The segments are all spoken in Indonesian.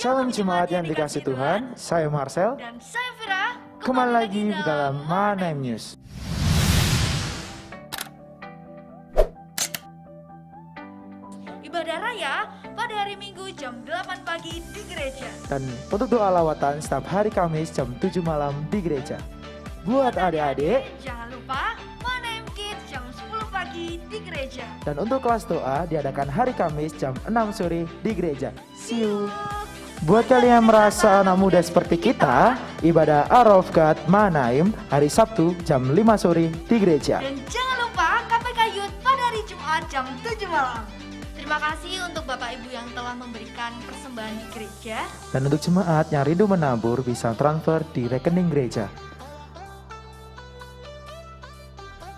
Shalom jemaat yang dikasih Tuhan, saya Marcel dan saya Vira. kembali lagi dalam My Name News. Ibadah raya pada hari Minggu jam 8 pagi di gereja. Dan untuk doa lawatan setiap hari Kamis jam 7 malam di gereja. Buat adik-adik, Jangan lupa My Name Kids jam 10 pagi di gereja. dan untuk kelas doa diadakan hari Kamis jam 6 sore di gereja. See you. Buat kalian yang merasa anak muda seperti kita, ibadah Hour of God Manaim hari Sabtu jam 5 sore di gereja. Dan jangan lupa KPK Youth pada hari Jumat jam 7 malam. Terima kasih untuk Bapak Ibu yang telah memberikan persembahan di gereja. Dan untuk jemaat yang rindu menabur bisa transfer di rekening gereja.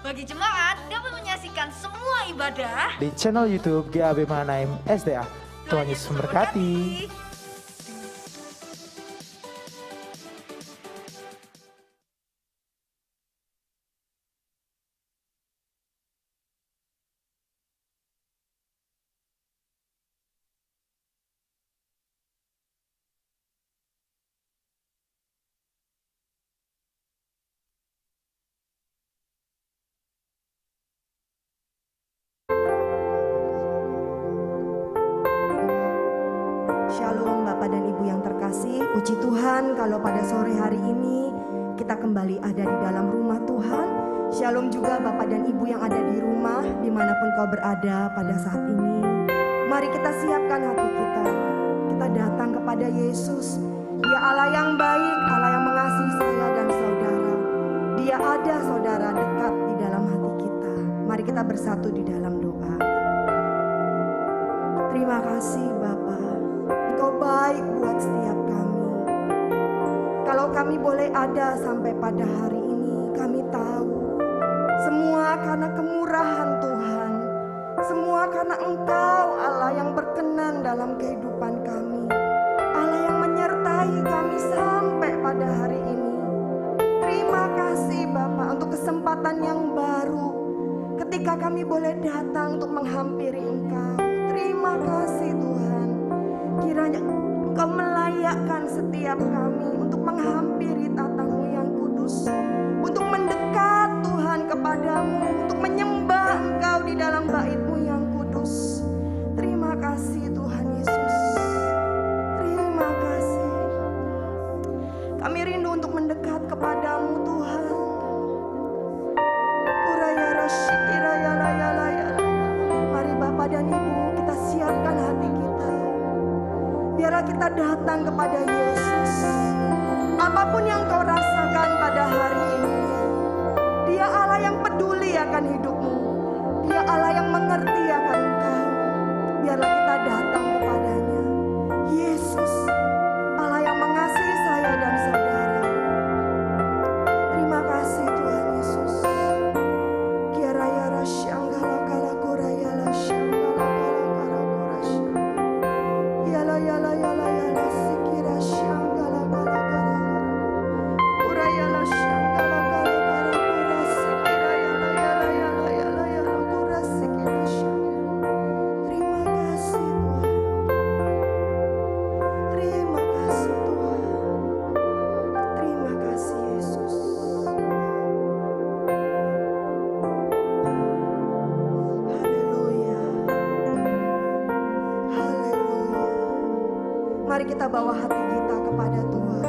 Bagi jemaat dapat menyaksikan semua ibadah Di channel YouTube GAB Manaim SDA. Tuhan Yesus memberkati. Shalom Bapak dan Ibu yang terkasih, puji Tuhan kalau pada sore hari ini kita kembali ada di dalam rumah Tuhan. Shalom juga Bapak dan Ibu yang ada di rumah dimanapun kau berada pada saat ini. Mari kita siapkan hati kita, kita datang kepada Yesus. Dia Allah yang baik, Allah yang mengasihi saya dan saudara. Dia ada saudara dekat di dalam hati kita. Mari kita bersatu di dalam doa. Terima kasih Bapa. Engkau baik buat setiap kami. Kalau kami boleh ada sampai pada hari ini, kami tahu semua karena kemurahan Tuhan. Semua karena Engkau Allah yang berkenan dalam kehidupan kami. Allah yang menyertai kami sampai pada hari ini. Terima kasih Bapa untuk kesempatan yang baru ketika kami boleh datang untuk menghampiri Engkau. Terima kasih Tuhan. Kiranya Engkau melayakkan setiap kami untuk menghampiri tatamu yang kudus, untuk mendekat Tuhan kepadamu, untuk menyembah Engkau di dalam bait-Mu yang kudus. Terima kasih Tuhan Yesus. Terima kasih. Kami rindu untuk mendekat kepadamu Tuhan. Mari Bapak dan Ibu kita siapkan hati kita. Biarlah kita datang kepada Yesus. Apapun yang kau rasakan pada hari ini, Dia Allah yang peduli akan hidupmu. Dia Allah yang mengerti akan engkau. Biarlah kita datang kepadanya. Yesus, Allah yang mengasihi saya dan saudara. Terima kasih Tuhan Yesus. Kiraya rasyangala kala kuraya lasyangala kala kala kurasya. Yala yala yala yala sikira syangala kala kala kuraya lasyangala kala kala kurasikira yala yala yala yala yala kurasikira syangala. Terima kasih Tuhan. Terima kasih Tuhan. Terima kasih Yesus. Haleluya. Haleluya. Mari kita bawa hati kita kepada Tuhan.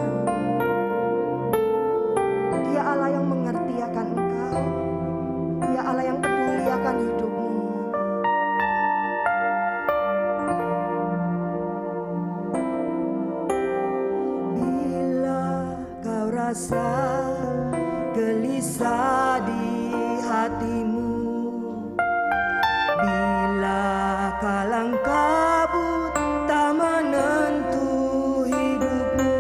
Dia Allah yang mengerti akan engkau. Dia Allah yang peduli akan hidupmu. Bila kau rasa gelisah di hatimu, bila kalang kabut tak menentu hidupmu,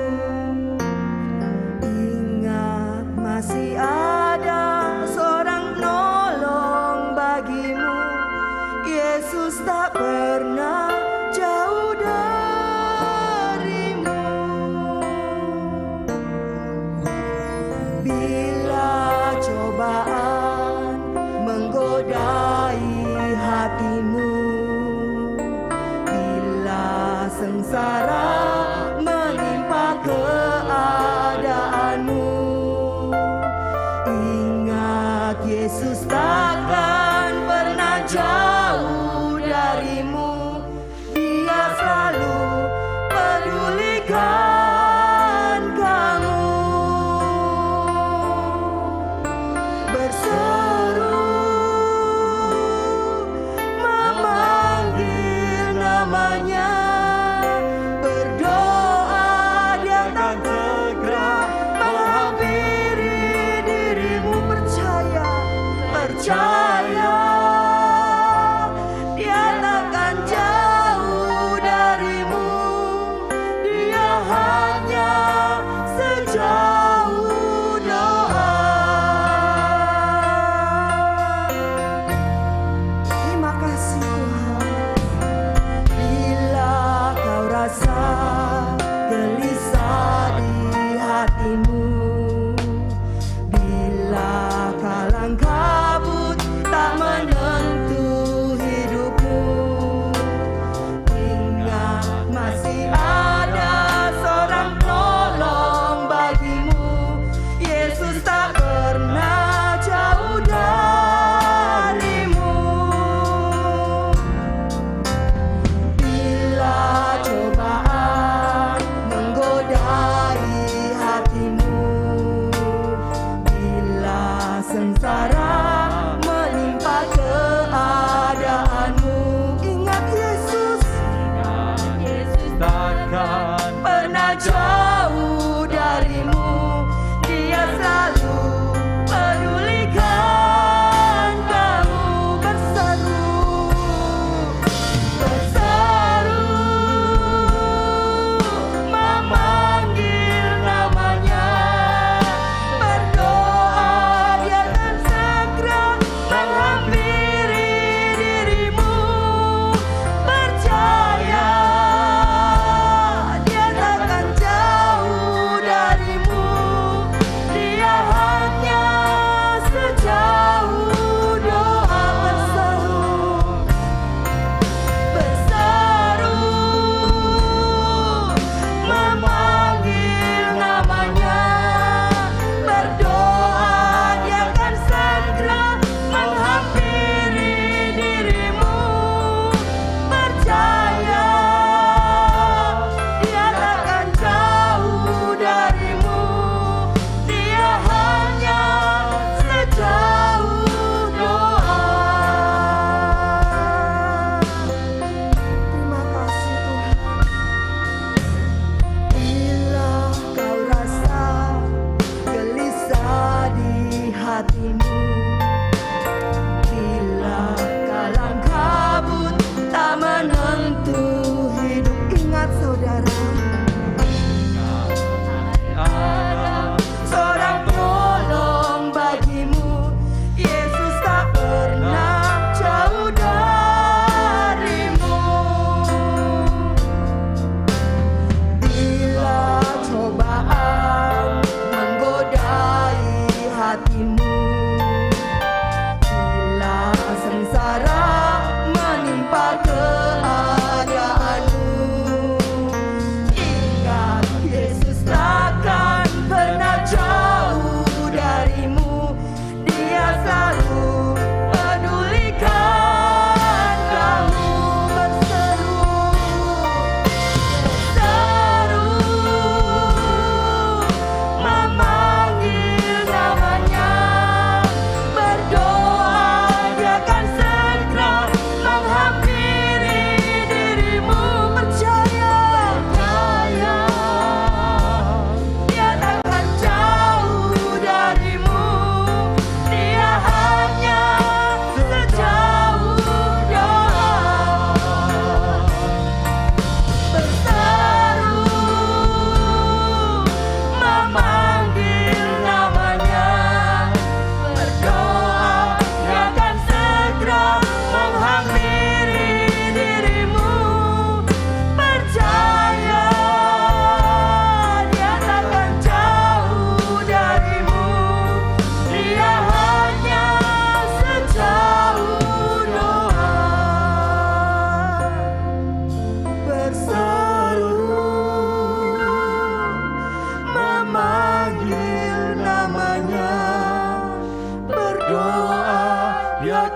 ingat masih ada seorang penolong bagimu. Yesus tak pernah jauh darimu. Bila coba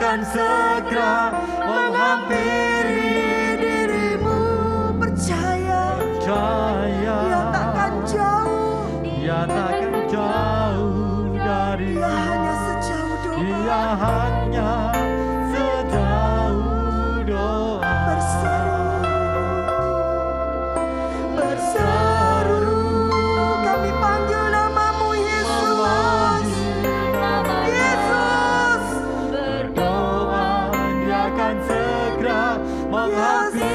akan segera menghampiri dirimu. Percaya, Percaya Dia takkan jauh. Dia takkan jauh dari Dia hanya sejauh doa. Dia hanya sejauh doa. Berseru, kami panggil namamu Yesus. Yesus, Berdoa Dia akan segera menghampiri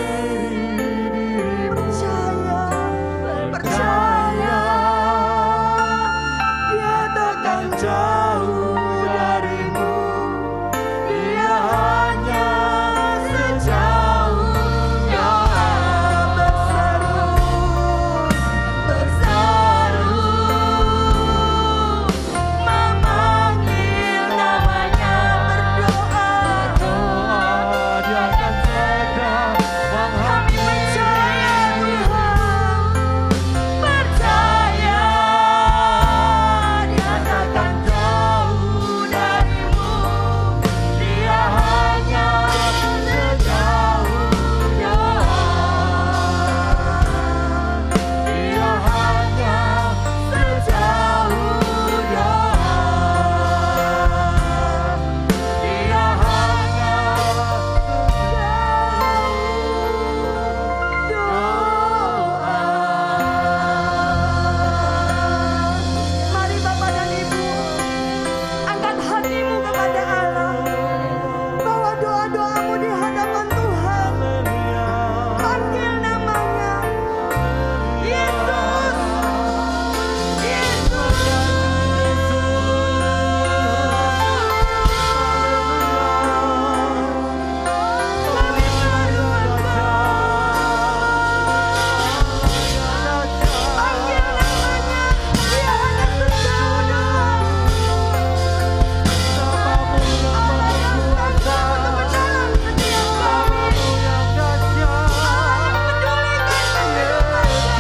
dirimu. percaya, percaya, Dia takkan jauh darimu. Dia hanya sejauh doa. Berseru, berseru, memanggil namanya, berdoa. Dia akan segera Kami percaya Tuhan, percaya Dia takkan jauh darimu. Dia hanya sejauh doa. Dia hanya sejauh doa. Dia Mari Bapak dan Ibu, angkat hatimu kepada Allah. Bawa doa-doamu di hadapan Tuhan. Panggil namanya. Yesus, Yesus. Kami berdoa. Panggil namanya. Dia hanya sejauh doa. Allah yang kuasa kebenaran setiap kami. Allah yang pedulikan kehidupan kami.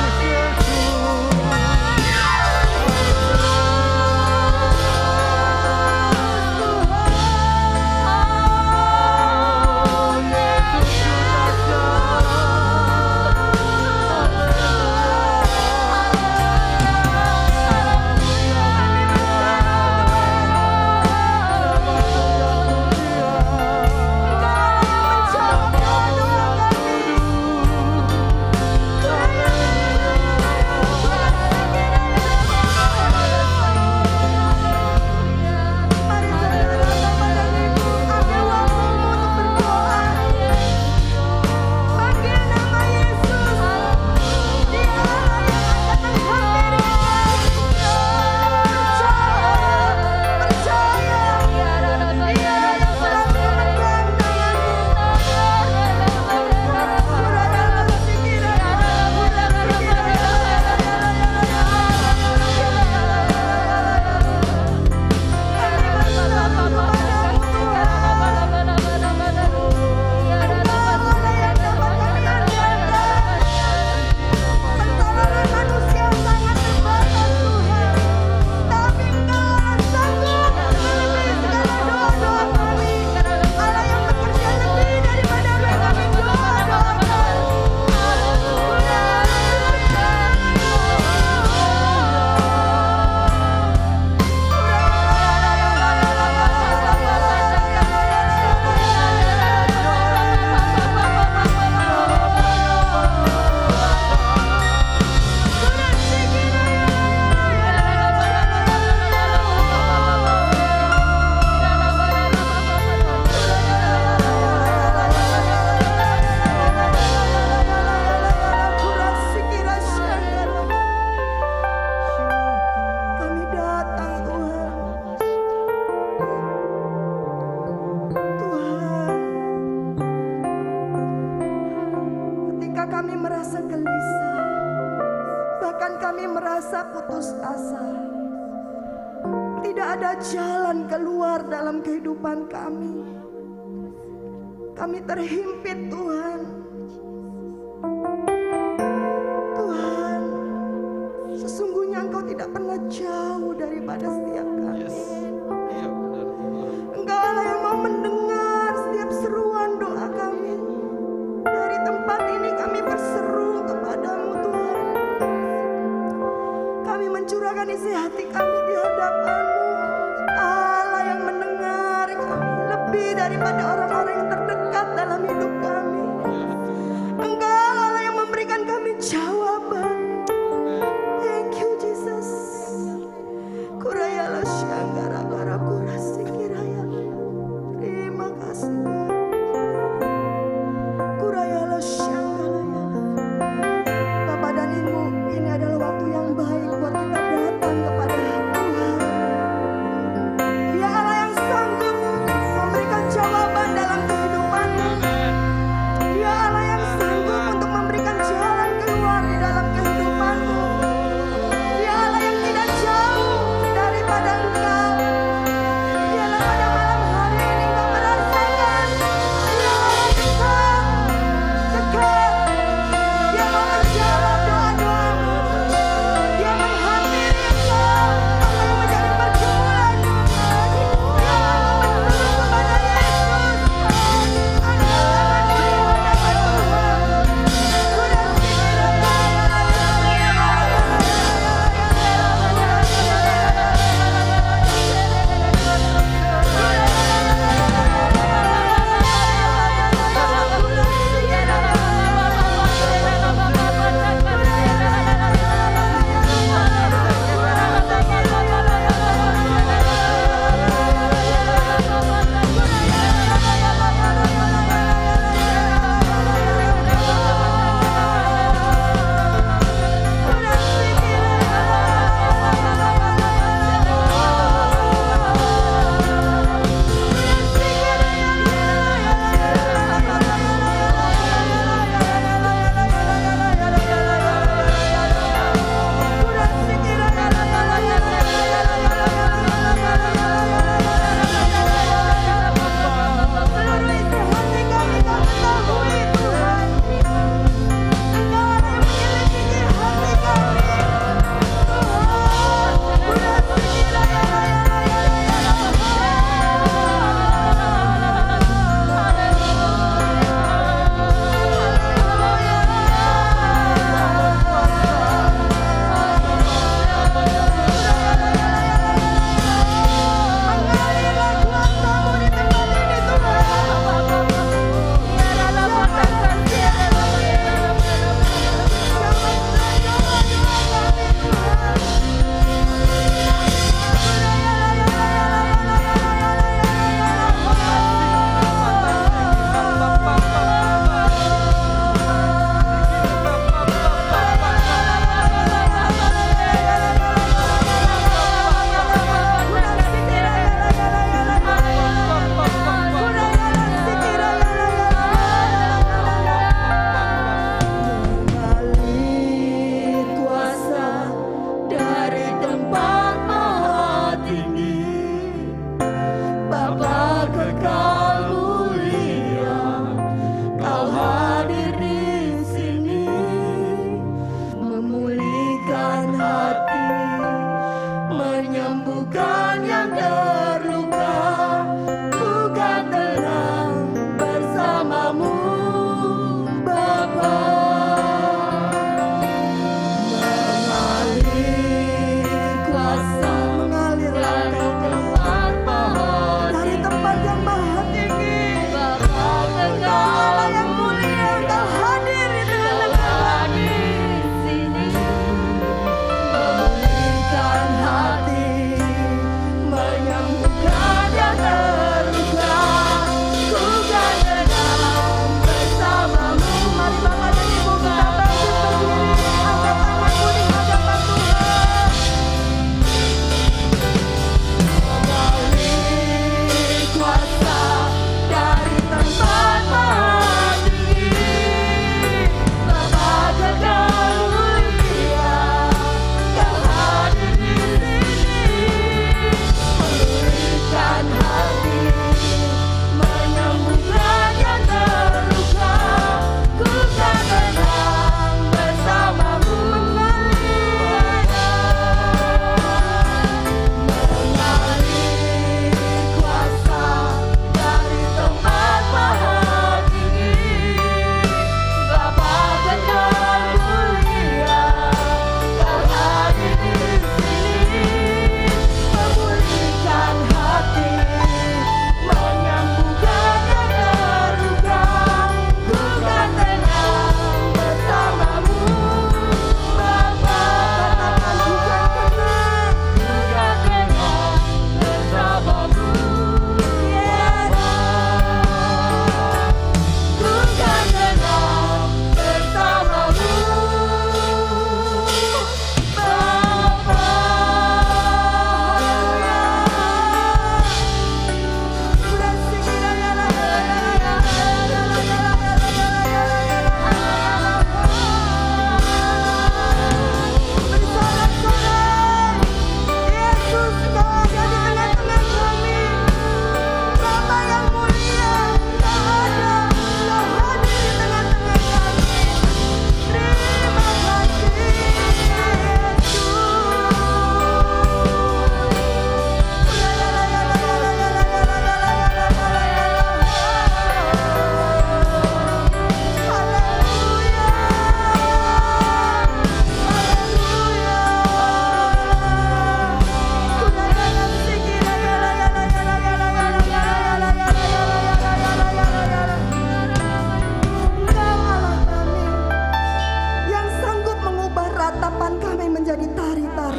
Mari saudara Bapak dan Ibu, ambil waktumu untuk berdoa. Panggil nama Yesus. Dialah yang akan menghampiri kita. Percaya, Dia yang sedang memegang Pertolongan manusia sangat terbatas Tuhan, tapi Engkau sanggup melebihi segala doa-doa kami. Allah yang bekerja lebih daripada apa yang kami doa-doakan. Kami datang Tuhan. Tuhan, ketika kami merasa gelisah, bahkan kami merasa putus asa, tidak ada jalan keluar dalam kehidupan kami. Kami terhimpit Tuhan. Tuhan, sesungguhnya Engkau tidak pernah jauh daripada setiap kami. Engkau Allah yang mau mendengar Kami mencurahkan isi hati kami di hadapan-Mu. Allah yang mendengar kami lebih daripada orang-orang yang terdekat dalam hidup kami. Engkau Allah yang memberikan kami jawaban. Thank you Jesus. Kurayala syanggara bara kurasi kiraya. Terima kasih. Kurayala syanggara ya. Bapak dan Ibu, ini adalah waktu yang baik buat kita datang kepada Tuhan. Dia Allah yang sanggup memberikan jawaban dalam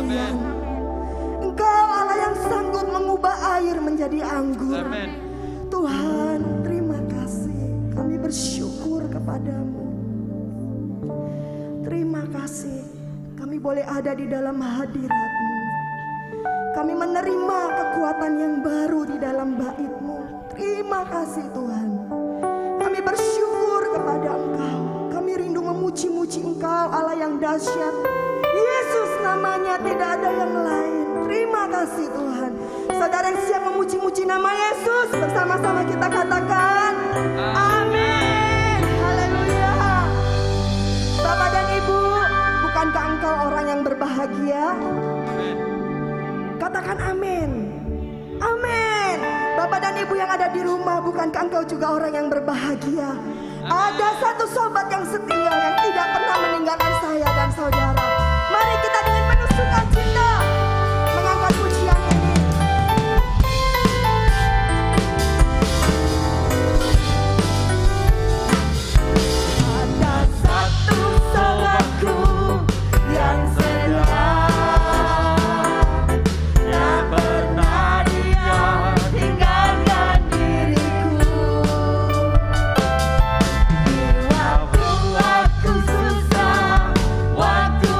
pemberian. Engkau Allah yang sanggup mengubah air menjadi anggur. Tuhan, terima kasih. Kami bersyukur kepadamu. Terima kasih kami boleh ada di dalam hadirat-Mu. Kami menerima kekuatan yang baru di dalam bait-Mu. Terima kasih Tuhan. Kami bersyukur kepada Engkau. Kami rindu memuji-muji Engkau Allah yang dahsyat. Yesus namanya, tidak ada yang lain. Terima kasih Tuhan. Saudara yang siap memuji-muji nama Yesus, bersama-sama kita katakan amin. Haleluya. Bapak dan Ibu, bukankah engkau orang yang berbahagia? Katakan amin. Amin. Bapak dan Ibu yang ada di rumah, bukankah engkau juga orang yang berbahagia? Ada satu sobat yang setia yang tidak pernah meninggalkan saya dan saudara. Mari kita dengan penuh sukacita mengangkat pujian ini. Ada satu sobatku yang setia, tak pernah dia tinggalkan diriku. Di waktu aku susah, waktu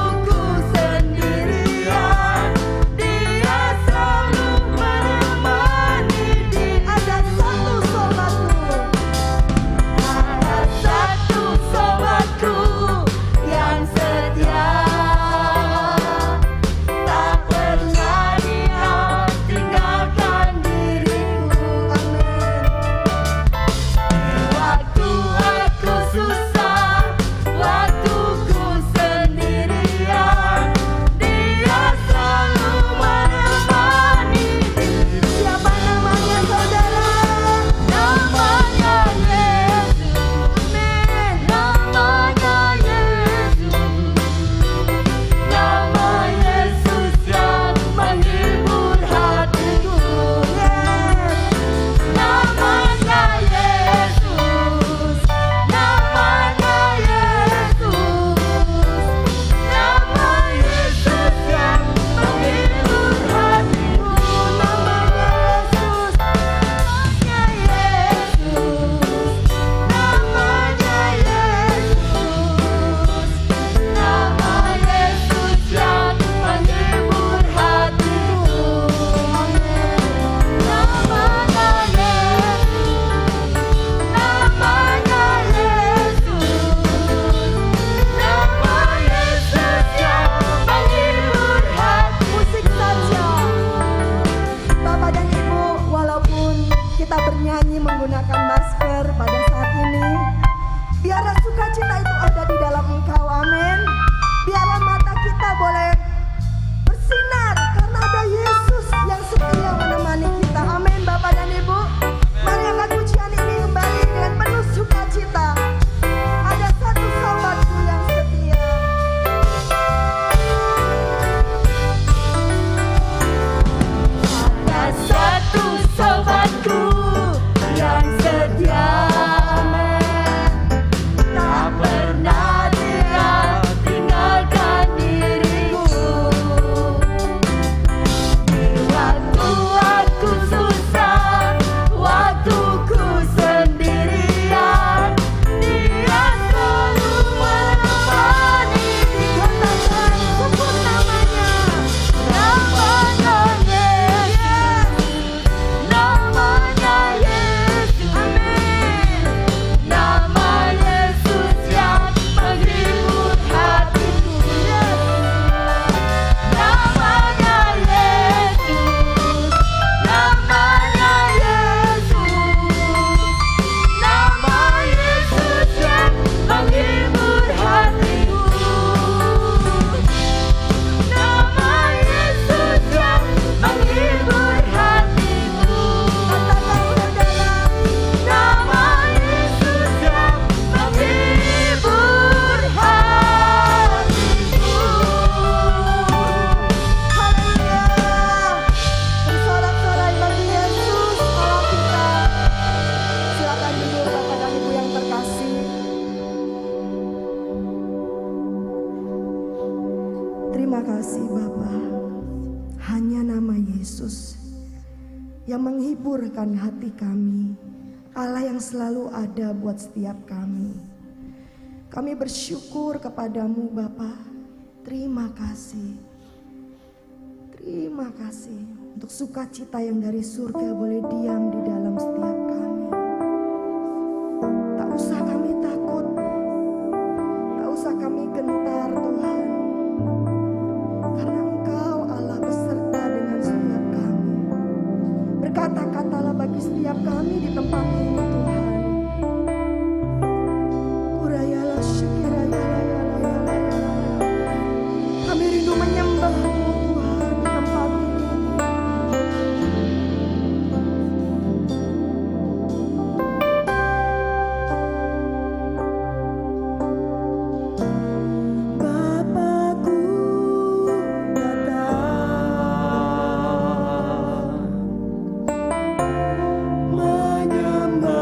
yang menghiburkan hati kami, Allah yang selalu ada buat setiap kami. Kami bersyukur kepadamu Bapa. Terima kasih. Terima kasih untuk sukacita yang dari surga boleh diam di dalam setiap kami. Tak usah kami takut, tak usah kami gentar Tuhan, karena Engkau Allah beserta dengan setiap kami. Berkata-katalah bagi setiap kami di tempat ini Tuhan. Urayalah syukirayalah. Kami rindu menyembah-Mu Tuhan di tempat ini. Bapakku datang menyembah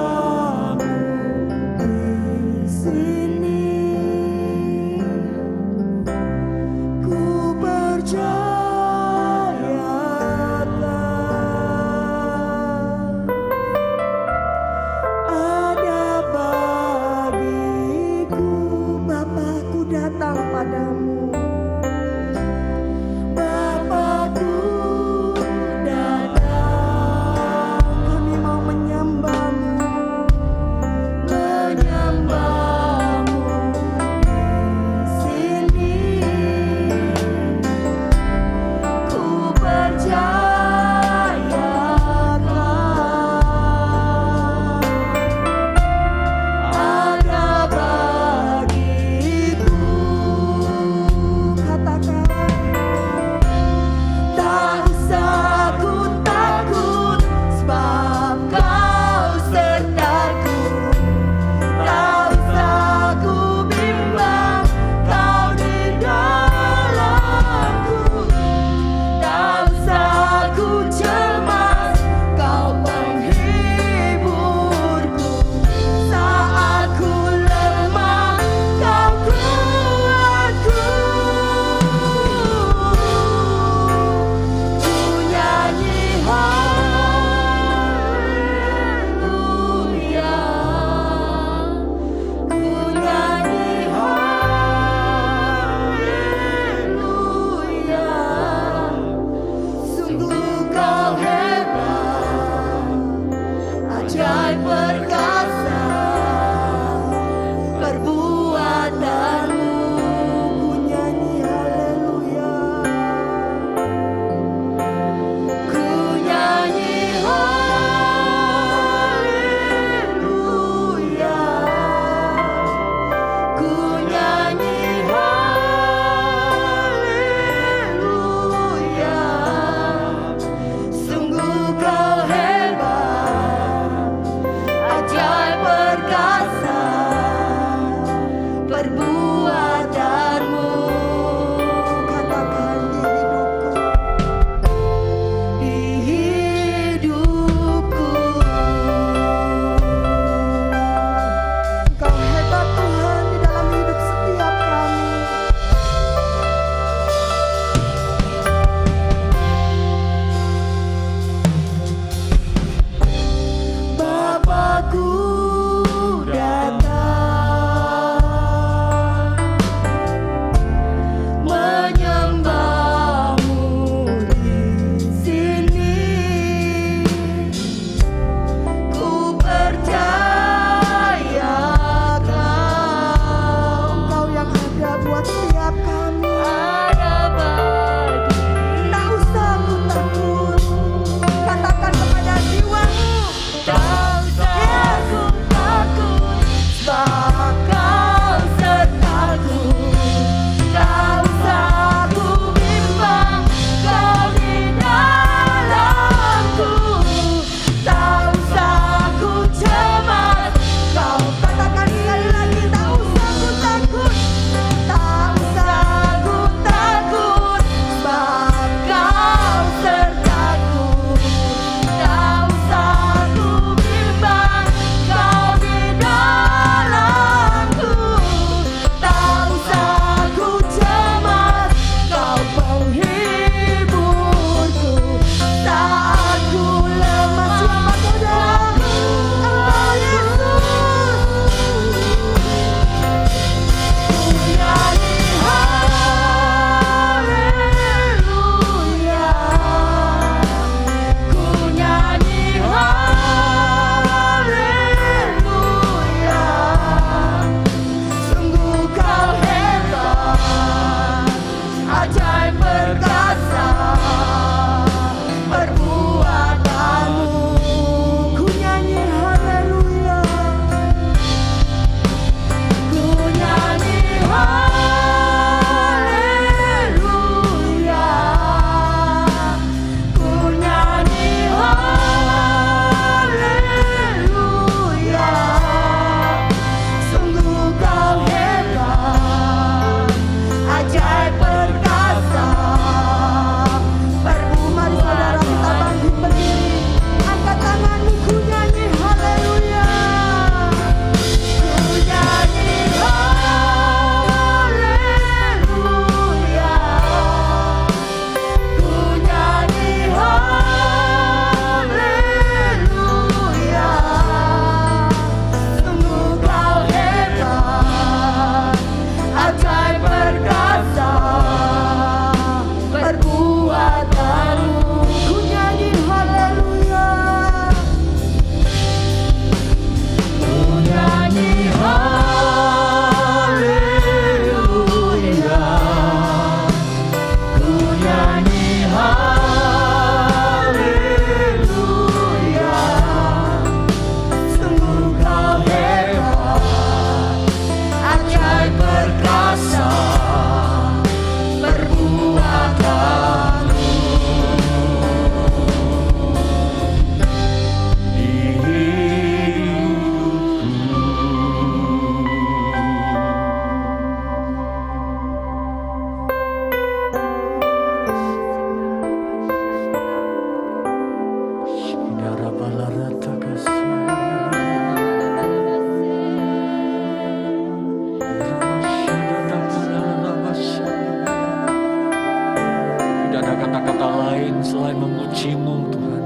Tidak ada kata-kata lain selain memuji-Mu Tuhan.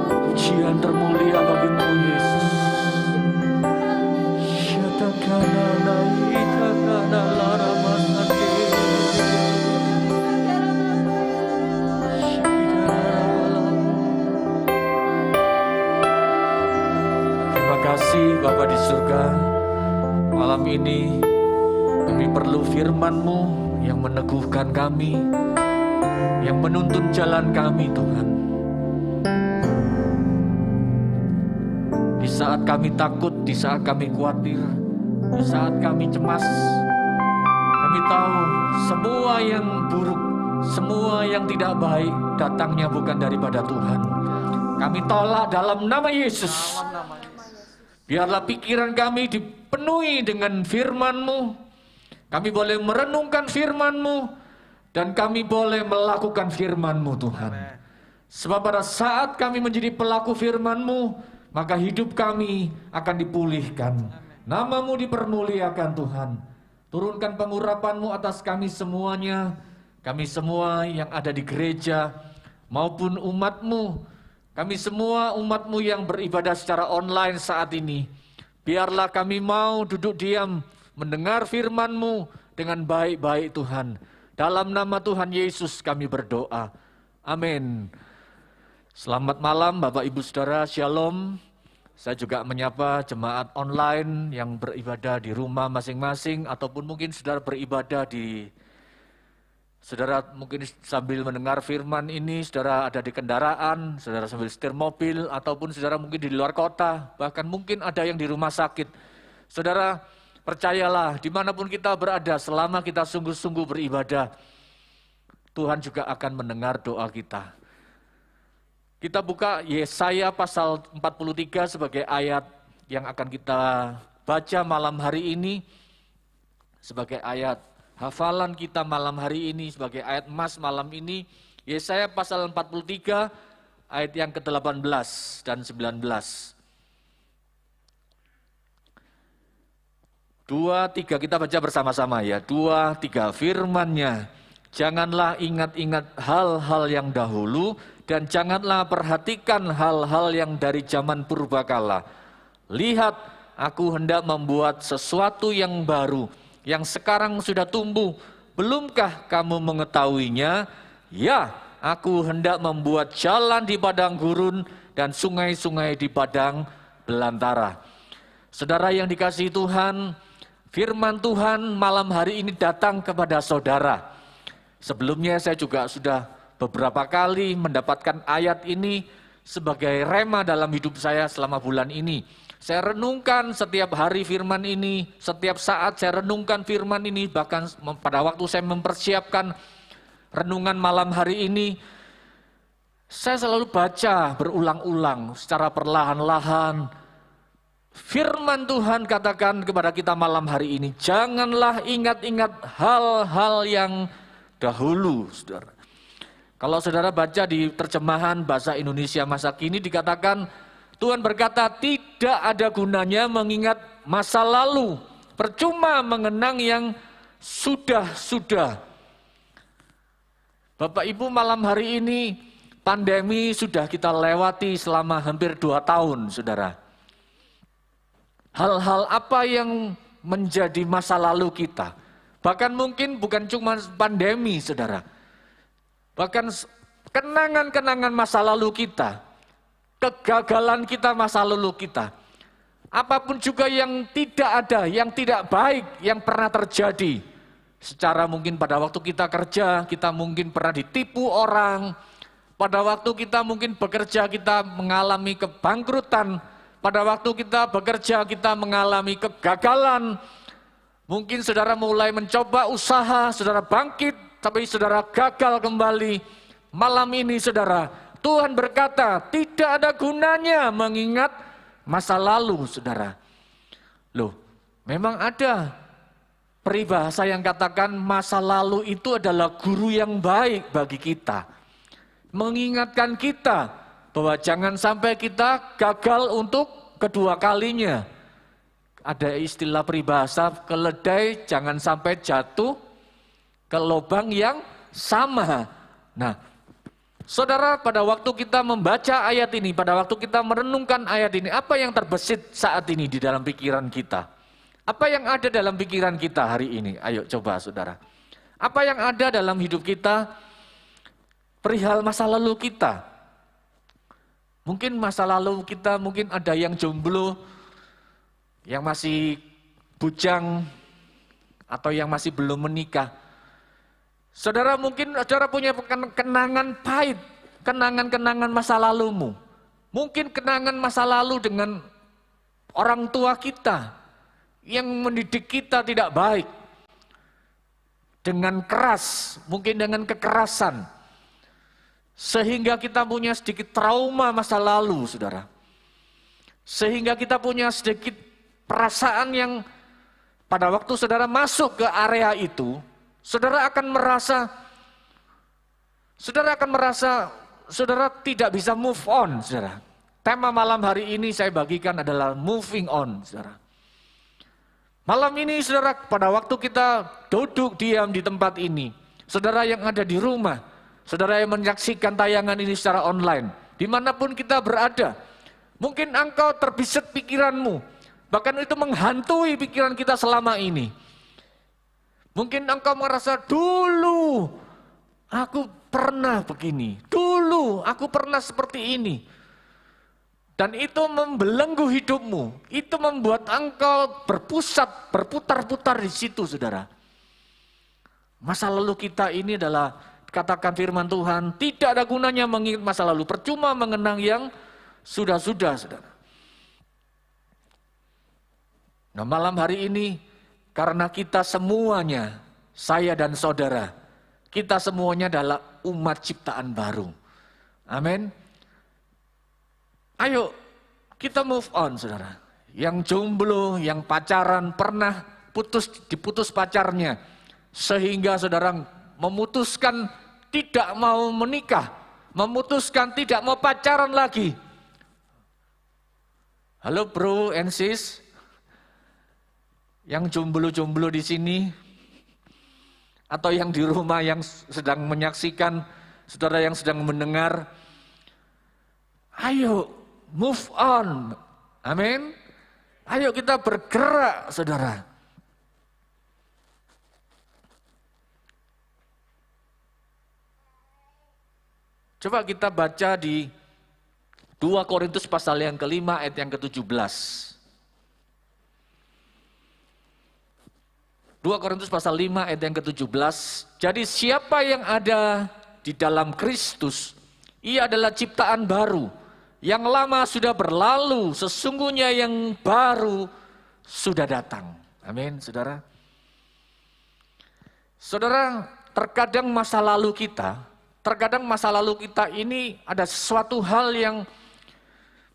Pujian termulia bagi-Mu Yesus. Terima kasih Bapa di surga. Malam ini kami perlu firman-Mu yang meneguhkan kami, yang menuntun jalan kami Tuhan. Di saat kami takut, di saat kami khawatir, di saat kami cemas, kami tahu semua yang buruk, semua yang tidak baik datangnya bukan daripada Tuhan. Kami tolak dalam nama Yesus. Biarlah pikiran kami dipenuhi dengan firman-Mu. Kami boleh merenungkan firman-Mu dan kami boleh melakukan firman-Mu Tuhan. Sebab pada saat kami menjadi pelaku firman-Mu, maka hidup kami akan dipulihkan. Nama-Mu dipermuliakan Tuhan. Turunkan pengurapan-Mu atas kami semuanya. Kami semua yang ada di gereja maupun umat-Mu. Kami semua umat-Mu yang beribadah secara online saat ini. Biarlah kami mau duduk diam mendengar firman-Mu dengan baik-baik Tuhan. Dalam nama Tuhan Yesus kami berdoa. Amin. Selamat malam Bapak Ibu Saudara, Shalom. Saya juga menyapa jemaat online yang beribadah di rumah masing-masing ataupun mungkin saudara beribadah saudara mungkin sambil mendengar firman ini, saudara ada di kendaraan, saudara sambil setir mobil, ataupun saudara mungkin di luar kota, bahkan mungkin ada yang di rumah sakit. Saudara, percayalah, dimanapun kita berada, selama kita sungguh-sungguh beribadah, Tuhan juga akan mendengar doa kita. Kita buka Yesaya pasal 43 sebagai ayat yang akan kita baca malam hari ini, sebagai ayat hafalan kita malam hari ini, sebagai ayat emas malam ini. Yesaya pasal 43 ayat yang ke-18 dan 19. 2, 3 kita baca bersama-sama ya. 2, 3 firman-Nya. Janganlah ingat-ingat hal-hal yang dahulu dan janganlah perhatikan hal-hal yang dari zaman purbakala. Lihat, aku hendak membuat sesuatu yang baru, yang sekarang sudah tumbuh. Belumkah kamu mengetahuinya? Ya, aku hendak membuat jalan di padang gurun dan sungai-sungai di padang belantara. Saudara yang dikasihi Tuhan, firman Tuhan malam hari ini datang kepada saudara. Sebelumnya saya juga sudah beberapa kali mendapatkan ayat ini sebagai rema dalam hidup saya selama bulan ini. Saya renungkan setiap hari firman ini, setiap saat saya renungkan firman ini, bahkan pada waktu saya mempersiapkan renungan malam hari ini, saya selalu baca berulang-ulang secara perlahan-lahan. Firman Tuhan katakan kepada kita malam hari ini, janganlah ingat-ingat hal-hal yang dahulu, saudara. Kalau saudara baca di terjemahan bahasa Indonesia masa kini dikatakan, Tuhan berkata tidak ada gunanya mengingat masa lalu, percuma mengenang yang sudah-sudah. Bapak Ibu, malam hari ini pandemi sudah kita lewati selama hampir 2 tahun, saudara. Hal-hal apa yang menjadi masa lalu kita? Bahkan mungkin bukan cuma pandemi, saudara. Bahkan kenangan-kenangan masa lalu kita, kegagalan kita masa lalu kita. Apapun juga yang tidak ada, yang tidak baik, yang pernah terjadi. Secara mungkin pada waktu kita kerja, kita mungkin pernah ditipu orang. Pada waktu kita mungkin bekerja, kita mengalami kebangkrutan. Pada waktu kita bekerja, kita mengalami kegagalan. Mungkin saudara mulai mencoba usaha, saudara bangkit, tapi saudara gagal kembali. Malam ini saudara, Tuhan berkata tidak ada gunanya mengingat masa lalu, saudara. Loh, memang ada peribahasa yang katakan masa lalu itu adalah guru yang baik bagi kita. Mengingatkan kita bahwa jangan sampai kita gagal untuk kedua kalinya. Ada istilah peribahasa, keledai jangan sampai jatuh ke lubang yang sama. Nah, saudara, pada waktu kita membaca ayat ini, pada waktu kita merenungkan ayat ini, apa yang terbesit saat ini di dalam pikiran kita? Apa yang ada dalam pikiran kita hari ini? Ayo coba saudara. Apa yang ada dalam hidup kita perihal masa lalu kita? Mungkin masa lalu kita, mungkin ada yang jomblo, yang masih bujang, atau yang masih belum menikah. Saudara, mungkin saudara punya kenangan pahit, kenangan-kenangan masa lalumu. Mungkin kenangan masa lalu dengan orang tua kita, yang mendidik kita tidak baik, dengan keras, mungkin dengan kekerasan. Sehingga kita punya sedikit trauma masa lalu, saudara. Sehingga kita punya sedikit perasaan yang pada waktu saudara masuk ke area itu, saudara akan merasa saudara tidak bisa move on, saudara. Tema malam hari ini saya bagikan adalah moving on, saudara. Malam ini, saudara, pada waktu kita duduk diam di tempat ini, saudara yang ada di rumah, saudara yang menyaksikan tayangan ini secara online, dimanapun kita berada, mungkin engkau terbesit pikiranmu, bahkan itu menghantui pikiran kita selama ini. Mungkin engkau merasa, dulu aku pernah begini, dulu aku pernah seperti ini. Dan itu membelenggu hidupmu, itu membuat engkau berputar-putar di situ, saudara. Masa lalu kita ini adalah, katakan firman Tuhan, tidak ada gunanya mengingat masa lalu, percuma mengenang yang sudah-sudah, saudara. Nah, malam hari ini, karena kita semuanya, saya dan saudara, kita semuanya adalah umat ciptaan baru. Amin. Ayo, kita move on, saudara. Yang jomblo, yang pacaran, pernah diputus pacarnya, sehingga saudara memutuskan tidak mau menikah, memutuskan tidak mau pacaran lagi. Halo bro and sis, yang jomblo-jomblo di sini, atau yang di rumah yang sedang menyaksikan, saudara yang sedang mendengar, ayo move on, amin. Ayo kita bergerak, saudara. Coba kita baca di 2 Korintus pasal yang kelima ayat yang ke-17. 2 Korintus pasal 5 ayat yang ke-17. Jadi siapa yang ada di dalam Kristus, ia adalah ciptaan baru. Yang lama sudah berlalu, sesungguhnya yang baru sudah datang. Amin, saudara. Saudara, terkadang masa lalu kita ini ada sesuatu hal yang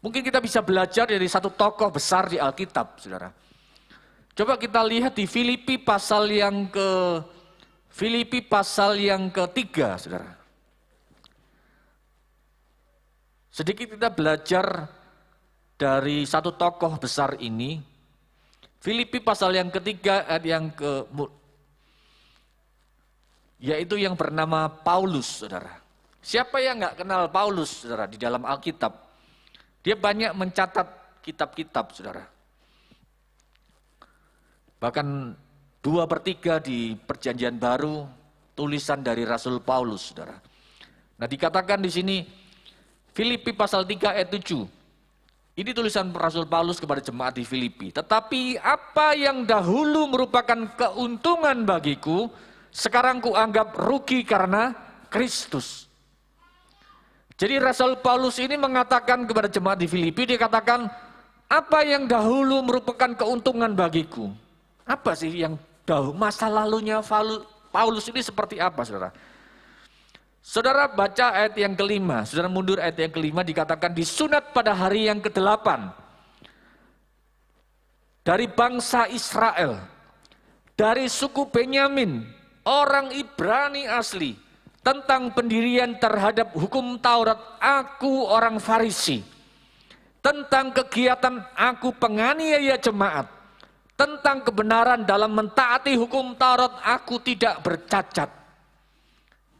mungkin kita bisa belajar dari satu tokoh besar di Alkitab, saudara. Coba kita lihat di Filipi pasal yang ketiga, saudara. Sedikit kita belajar dari satu tokoh besar ini. Filipi pasal yang ketiga ayat yang yaitu yang bernama Paulus, saudara. Siapa yang nggak kenal Paulus, saudara, di dalam Alkitab? Dia banyak mencatat kitab-kitab, saudara. Bahkan 2/3 di Perjanjian Baru tulisan dari Rasul Paulus, saudara. Nah, dikatakan di sini Filipi pasal 3 ayat 7. Ini tulisan Rasul Paulus kepada jemaat di Filipi. Tetapi apa yang dahulu merupakan keuntungan bagiku, sekarang kuanggap rugi karena Kristus. Jadi Rasul Paulus ini mengatakan kepada jemaat di Filipi, dia katakan, apa yang dahulu merupakan keuntungan bagiku. Apa sih yang dahulu, masa lalunya Paulus ini seperti apa, saudara? Saudara baca ayat yang kelima, saudara mundur ayat yang kelima, dikatakan disunat pada hari yang ke-8 dari bangsa Israel, dari suku Benyamin, orang Ibrani asli, tentang pendirian terhadap hukum Taurat, aku orang Farisi, tentang kegiatan aku penganiaya jemaat, tentang kebenaran dalam mentaati hukum Taurat, aku tidak bercacat.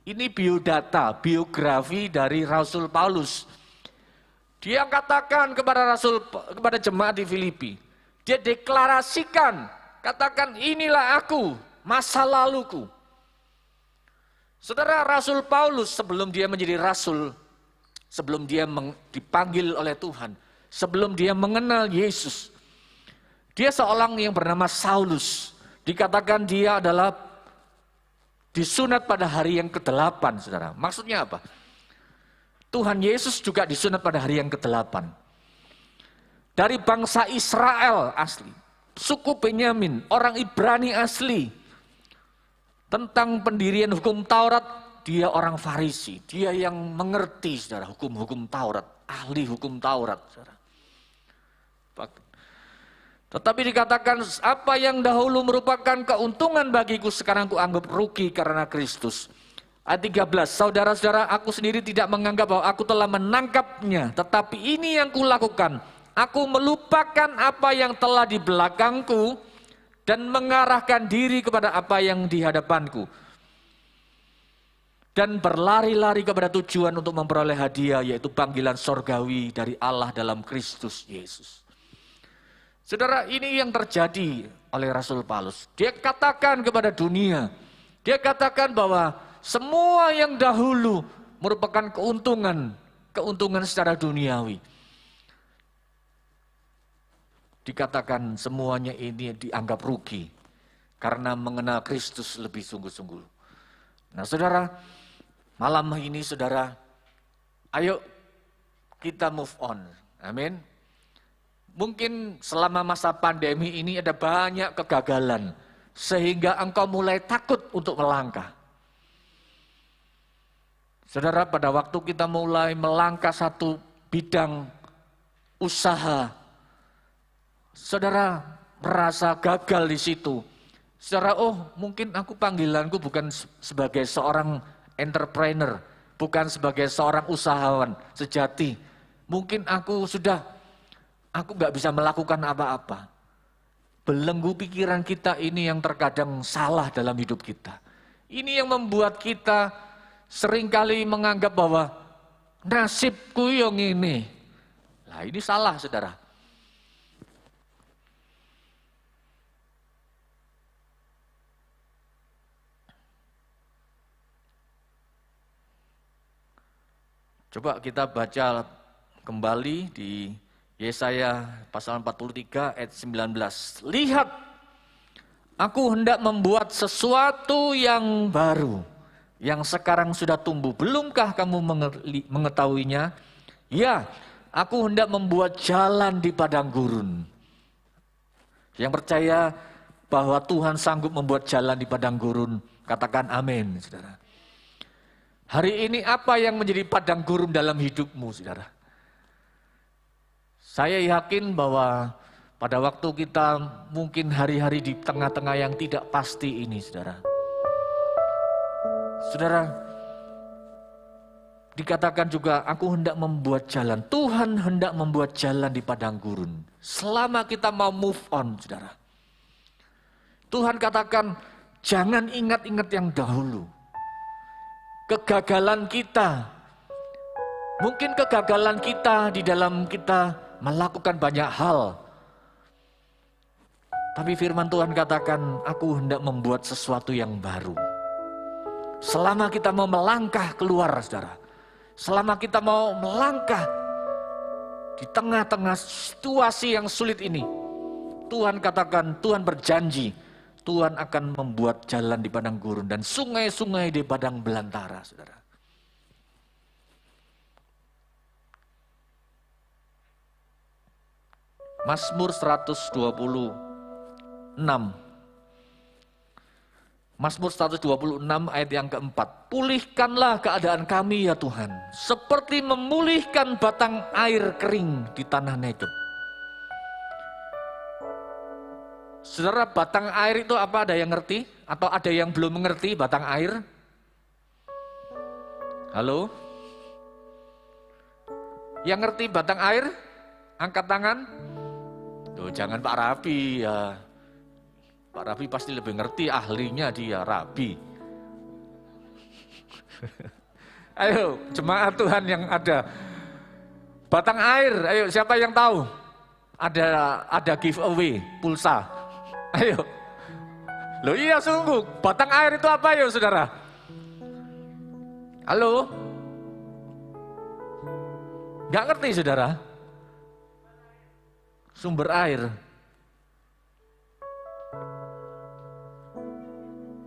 Ini biodata, biografi dari Rasul Paulus. Dia katakan kepada jemaat di Filipi, dia deklarasikan, katakan inilah aku, masa laluku. Saudara, Rasul Paulus sebelum dia menjadi rasul, sebelum dia dipanggil oleh Tuhan, sebelum dia mengenal Yesus, dia seorang yang bernama Saulus. Dikatakan dia adalah disunat pada hari yang ke-8, saudara. Maksudnya apa? Tuhan Yesus juga disunat pada hari yang ke-8. Dari bangsa Israel asli, suku Benyamin, orang Ibrani asli. Tentang pendirian hukum Taurat, dia orang Farisi. Dia yang mengerti, saudara, hukum-hukum Taurat. Ahli hukum Taurat, saudara. Tetapi dikatakan, apa yang dahulu merupakan keuntungan bagiku, sekarang kuanggap rugi karena Kristus. Ayat 13, saudara-saudara, aku sendiri tidak menganggap bahwa aku telah menangkapnya. Tetapi ini yang kulakukan. Aku melupakan apa yang telah di belakangku dan mengarahkan diri kepada apa yang di hadapanku. Dan berlari-lari kepada tujuan untuk memperoleh hadiah, yaitu panggilan sorgawi dari Allah dalam Kristus Yesus. Saudara, ini yang terjadi oleh Rasul Paulus. Dia katakan kepada dunia, dia katakan bahwa semua yang dahulu merupakan keuntungan secara duniawi. Dikatakan semuanya ini dianggap rugi karena mengenal Kristus lebih sungguh-sungguh. Nah, saudara, malam ini saudara, ayo kita move on. Amin. Mungkin selama masa pandemi ini ada banyak kegagalan sehingga engkau mulai takut untuk melangkah. Saudara, pada waktu kita mulai melangkah satu bidang usaha, saudara merasa gagal di situ. Saudara, oh mungkin aku panggilanku bukan sebagai seorang entrepreneur, bukan sebagai seorang usahawan sejati. Mungkin aku nggak bisa melakukan apa-apa. Belenggu pikiran kita ini yang terkadang salah dalam hidup kita. Ini yang membuat kita seringkali menganggap bahwa nasibku yang ini. Nah, ini salah, saudara. Coba kita baca kembali di Yesaya pasal 43 ayat 19. Lihat, aku hendak membuat sesuatu yang baru, yang sekarang sudah tumbuh. Belumkah kamu mengetahuinya? Ya, aku hendak membuat jalan di padang gurun. Yang percaya bahwa Tuhan sanggup membuat jalan di padang gurun, katakan amin, saudara. Hari ini apa yang menjadi padang gurun dalam hidupmu, saudara? Saya yakin bahwa pada waktu kita mungkin hari-hari di tengah-tengah yang tidak pasti ini, saudara. Saudara, dikatakan juga, aku hendak membuat jalan. Tuhan hendak membuat jalan di padang gurun. Selama kita mau move on, saudara. Tuhan katakan, jangan ingat-ingat yang dahulu. Kegagalan kita, mungkin kegagalan kita di dalam kita melakukan banyak hal. Tapi firman Tuhan katakan, aku hendak membuat sesuatu yang baru. Selama kita mau melangkah keluar, saudara. Selama kita mau melangkah di tengah-tengah situasi yang sulit ini, Tuhan katakan, Tuhan berjanji, Tuhan akan membuat jalan di padang gurun dan sungai-sungai di padang belantara, saudara. Mazmur 126. Mazmur 126 ayat yang keempat. Pulihkanlah keadaan kami ya Tuhan, seperti memulihkan batang air kering di tanah Negeb. Saudara, batang air itu apa? Ada yang ngerti? Atau ada yang belum mengerti batang air? Halo? Yang ngerti batang air? Angkat tangan. Tuh, jangan Pak Rabi ya. Pak Rabi pasti lebih ngerti, ahlinya dia, Rabi. Ayo, jemaat Tuhan yang ada. Batang air, ayo siapa yang tahu? Ada giveaway pulsa. Ayo. Loh iya sungguh, batang air itu apa ya saudara? Halo? Gak ngerti saudara? Sumber air.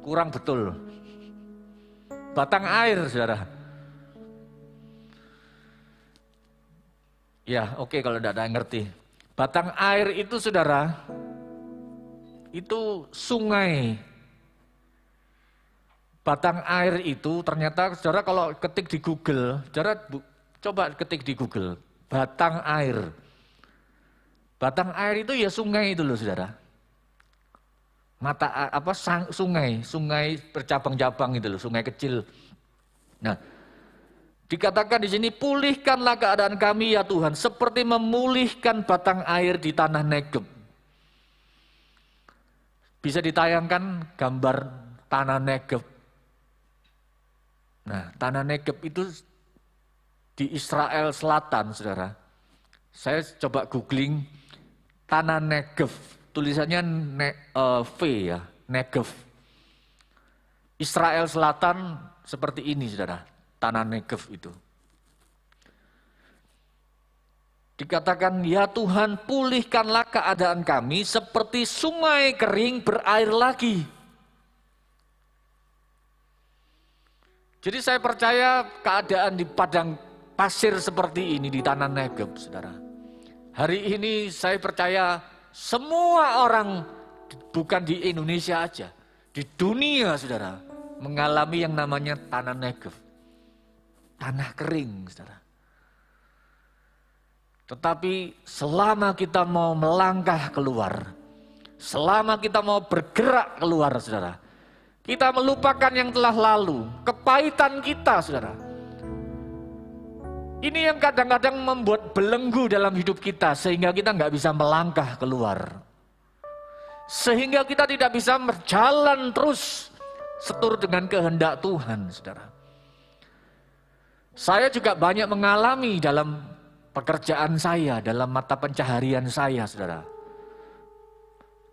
Kurang betul. Batang air saudara. Ya oke kalau tidak ada yang ngerti. Batang air itu saudara, itu sungai. Batang air itu ternyata saudara kalau ketik di Google, saudara coba ketik di Google, batang air. Batang air itu ya sungai itu loh saudara. Sungai bercabang-cabang itu loh, sungai kecil. Nah, dikatakan di sini, pulihkanlah keadaan kami ya Tuhan, seperti memulihkan batang air di tanah Negeb. Bisa ditayangkan gambar tanah Negeb. Nah, tanah Negeb itu di Israel Selatan, saudara. Saya coba googling tanah Negeb, tulisannya V ya, Negeb. Israel Selatan seperti ini, saudara. Tanah Negeb itu. Dikatakan, ya Tuhan pulihkanlah keadaan kami seperti sungai kering berair lagi. Jadi saya percaya keadaan di padang pasir seperti ini di tanah Negeb, saudara. Hari ini saya percaya semua orang, bukan di Indonesia aja, di dunia saudara, mengalami yang namanya tanah Negeb. Tanah kering, saudara. Tetapi selama kita mau melangkah keluar, selama kita mau bergerak keluar, saudara, kita melupakan yang telah lalu, kepahitan kita, saudara. Ini yang kadang-kadang membuat belenggu dalam hidup kita, sehingga kita nggak bisa melangkah keluar. Sehingga kita tidak bisa berjalan terus seturut dengan kehendak Tuhan, saudara. Saya juga banyak mengalami dalam pekerjaan saya, dalam mata pencaharian saya, saudara.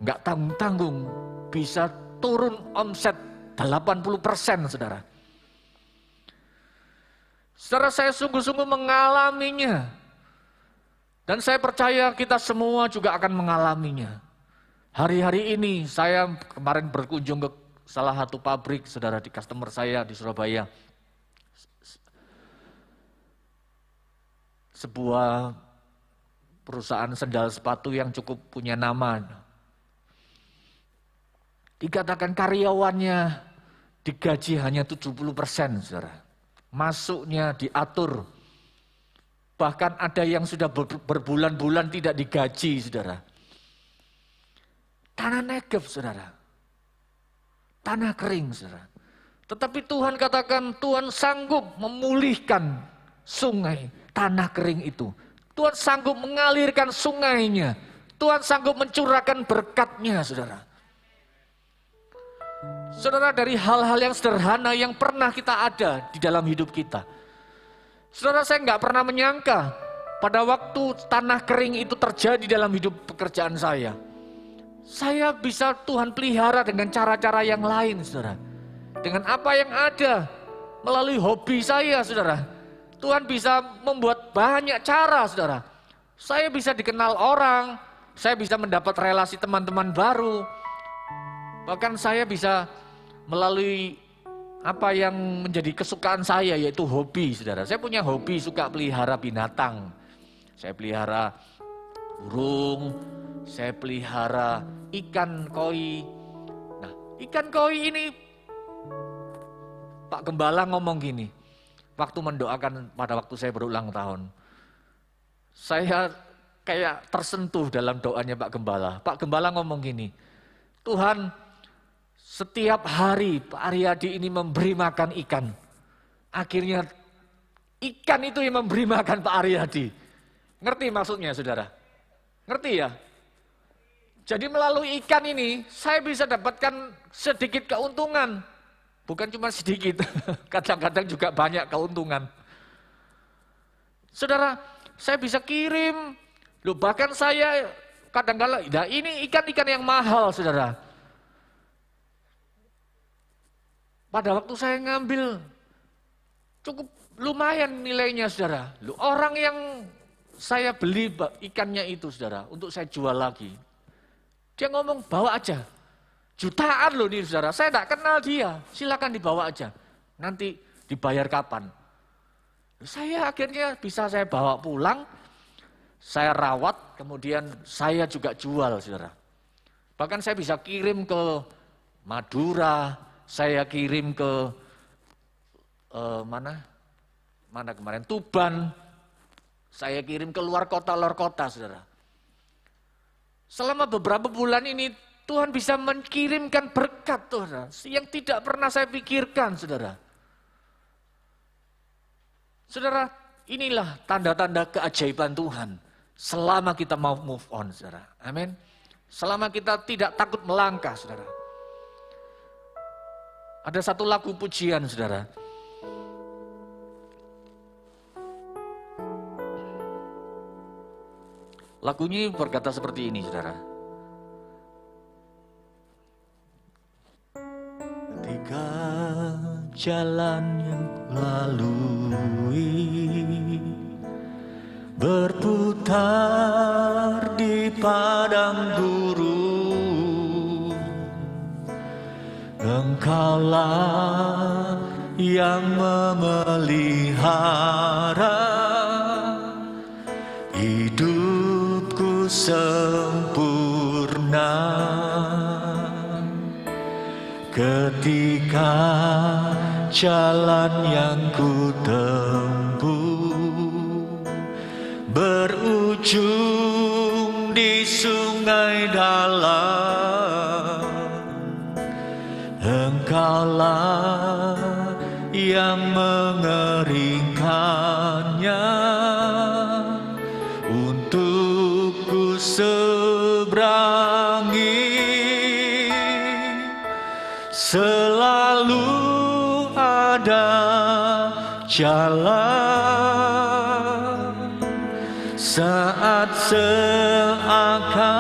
Nggak tanggung-tanggung, bisa turun omset 80%, saudara. Saudara, saya sungguh-sungguh mengalaminya. Dan saya percaya kita semua juga akan mengalaminya. Hari-hari ini saya kemarin berkunjung ke salah satu pabrik, saudara, di customer saya di Surabaya. Sebuah perusahaan sendal sepatu yang cukup punya nama. Dikatakan karyawannya digaji hanya 70%, saudara. Masuknya diatur. Bahkan ada yang sudah berbulan-bulan tidak digaji, saudara. Tanah Negeb, saudara. Tanah kering, saudara. Tetapi Tuhan katakan, Tuhan sanggup memulihkan sungai, tanah kering itu. Tuhan sanggup mengalirkan sungainya. Tuhan sanggup mencurahkan berkat-Nya, saudara. Saudara, dari hal-hal yang sederhana yang pernah kita ada di dalam hidup kita. Saudara, saya nggak pernah menyangka pada waktu tanah kering itu terjadi dalam hidup pekerjaan saya. Saya bisa Tuhan pelihara dengan cara-cara yang lain, saudara. Dengan apa yang ada melalui hobi saya, saudara. Tuhan bisa membuat banyak cara, saudara. Saya bisa dikenal orang, saya bisa mendapat relasi teman-teman baru. Bahkan saya bisa melalui apa yang menjadi kesukaan saya, yaitu hobi, saudara. Saya punya hobi, suka pelihara binatang. Saya pelihara burung, saya pelihara ikan koi. Nah, ikan koi ini, Pak Gembala ngomong gini, waktu mendoakan pada waktu saya berulang tahun. Saya kayak tersentuh dalam doanya Pak Gembala. Pak Gembala ngomong gini, Tuhan, setiap hari Pak Aryadi ini memberi makan ikan. Akhirnya ikan itu yang memberi makan Pak Aryadi. Ngerti maksudnya, saudara? Ngerti ya? Jadi melalui ikan ini saya bisa dapatkan sedikit keuntungan. Bukan cuma sedikit, kadang-kadang juga banyak keuntungan. Saudara, saya bisa kirim, loh bahkan saya kadang-kadang, nah ini ikan-ikan yang mahal saudara. Pada waktu saya ngambil, cukup lumayan nilainya saudara. Loh, orang yang saya beli ikannya itu saudara, untuk saya jual lagi. Dia ngomong, bawa aja. Jutaan loh nih saudara, saya tidak kenal dia, silakan dibawa aja. Nanti dibayar kapan? Saya akhirnya bisa saya bawa pulang, saya rawat, kemudian saya juga jual saudara. Bahkan saya bisa kirim ke Madura, saya kirim ke mana kemarin, Tuban, saya kirim ke luar kota saudara. Selama beberapa bulan ini Tuhan bisa mengirimkan berkat saudara, yang tidak pernah saya pikirkan saudara. Saudara, inilah tanda-tanda keajaiban Tuhan. Selama kita mau move on saudara, amin. Selama kita tidak takut melangkah saudara. Ada satu lagu pujian saudara. Lagunya berkata seperti ini saudara. Ketika jalan yang lalui berputar di padang gurun, Engkaulah yang memelihara hidupku sempurna. Ketika jalan yang ku tempuh berujung di sungai dalam, Engkaulah yang mengeringkannya untukku seberangi. Selalu ada jalan saat seakan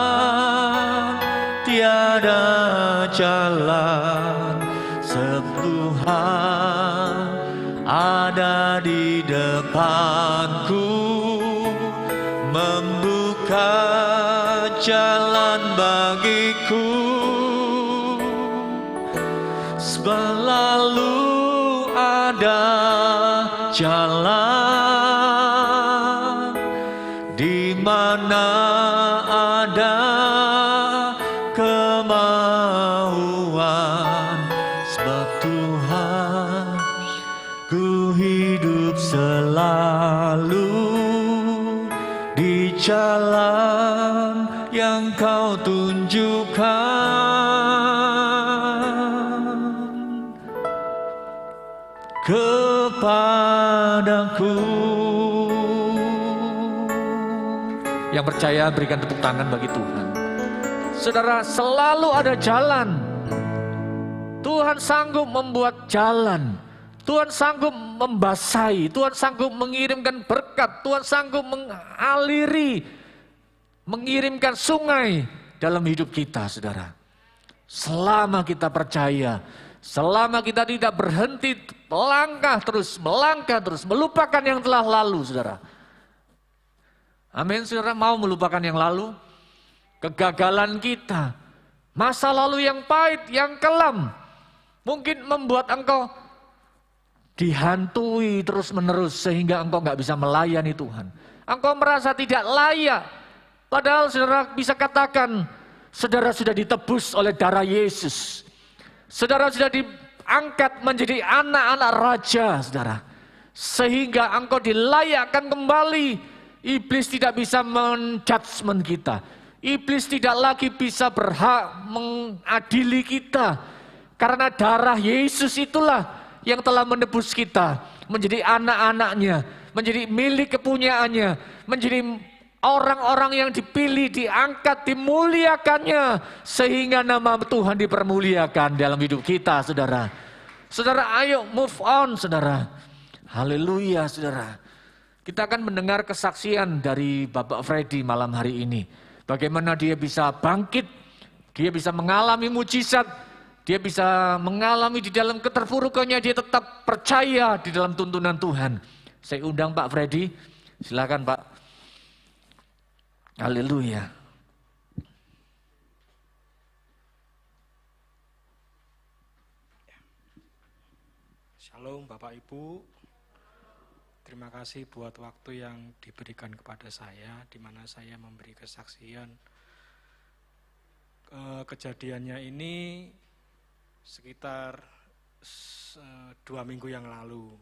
tiada jalan. Tuhan ada di depanku, membuka jalan bagiku. Selalu ada jalan di mana ada kemauan, sebab Tuhan ku hidup selalu di jalan yang Kau tunjukkan kepadaku. Yang percaya berikan tepuk tangan bagi Tuhan. Saudara, selalu ada jalan. Tuhan sanggup membuat jalan. Tuhan sanggup membasahi. Tuhan sanggup mengirimkan berkat. Tuhan sanggup mengaliri, mengirimkan sungai dalam hidup kita, saudara. Selama kita percaya, selama kita tidak berhenti melangkah terus, melupakan yang telah lalu, saudara. Amin, saudara. Mau melupakan yang lalu? Kegagalan kita, masa lalu yang pahit, yang kelam, mungkin membuat engkau dihantui terus menerus sehingga engkau gak bisa melayani Tuhan. Engkau merasa tidak layak, padahal saudara bisa katakan, saudara sudah ditebus oleh darah Yesus. Saudara sudah diangkat menjadi anak-anak raja, saudara. Sehingga engkau dilayakkan kembali. Iblis tidak bisa menjudgment kita. Iblis tidak lagi bisa berhak mengadili kita. Karena darah Yesus itulah yang telah menebus kita. Menjadi anak-anaknya. Menjadi milik kepunyaannya. Menjadi orang-orang yang dipilih, diangkat, dimuliakannya. Sehingga nama Tuhan dipermuliakan dalam hidup kita, saudara. Saudara, ayo move on, saudara. Haleluya, saudara. Kita akan mendengar kesaksian dari Bapak Freddy malam hari ini. Bagaimana dia bisa bangkit, dia bisa mengalami mujizat, dia bisa mengalami di dalam keterpurukannya, dia tetap percaya di dalam tuntunan Tuhan. Saya undang Pak Freddy, silakan Pak. Haleluya. Shalom Bapak Ibu, terima kasih buat waktu yang diberikan kepada saya, di mana saya memberi kesaksian. Kejadiannya ini sekitar 2 minggu yang lalu,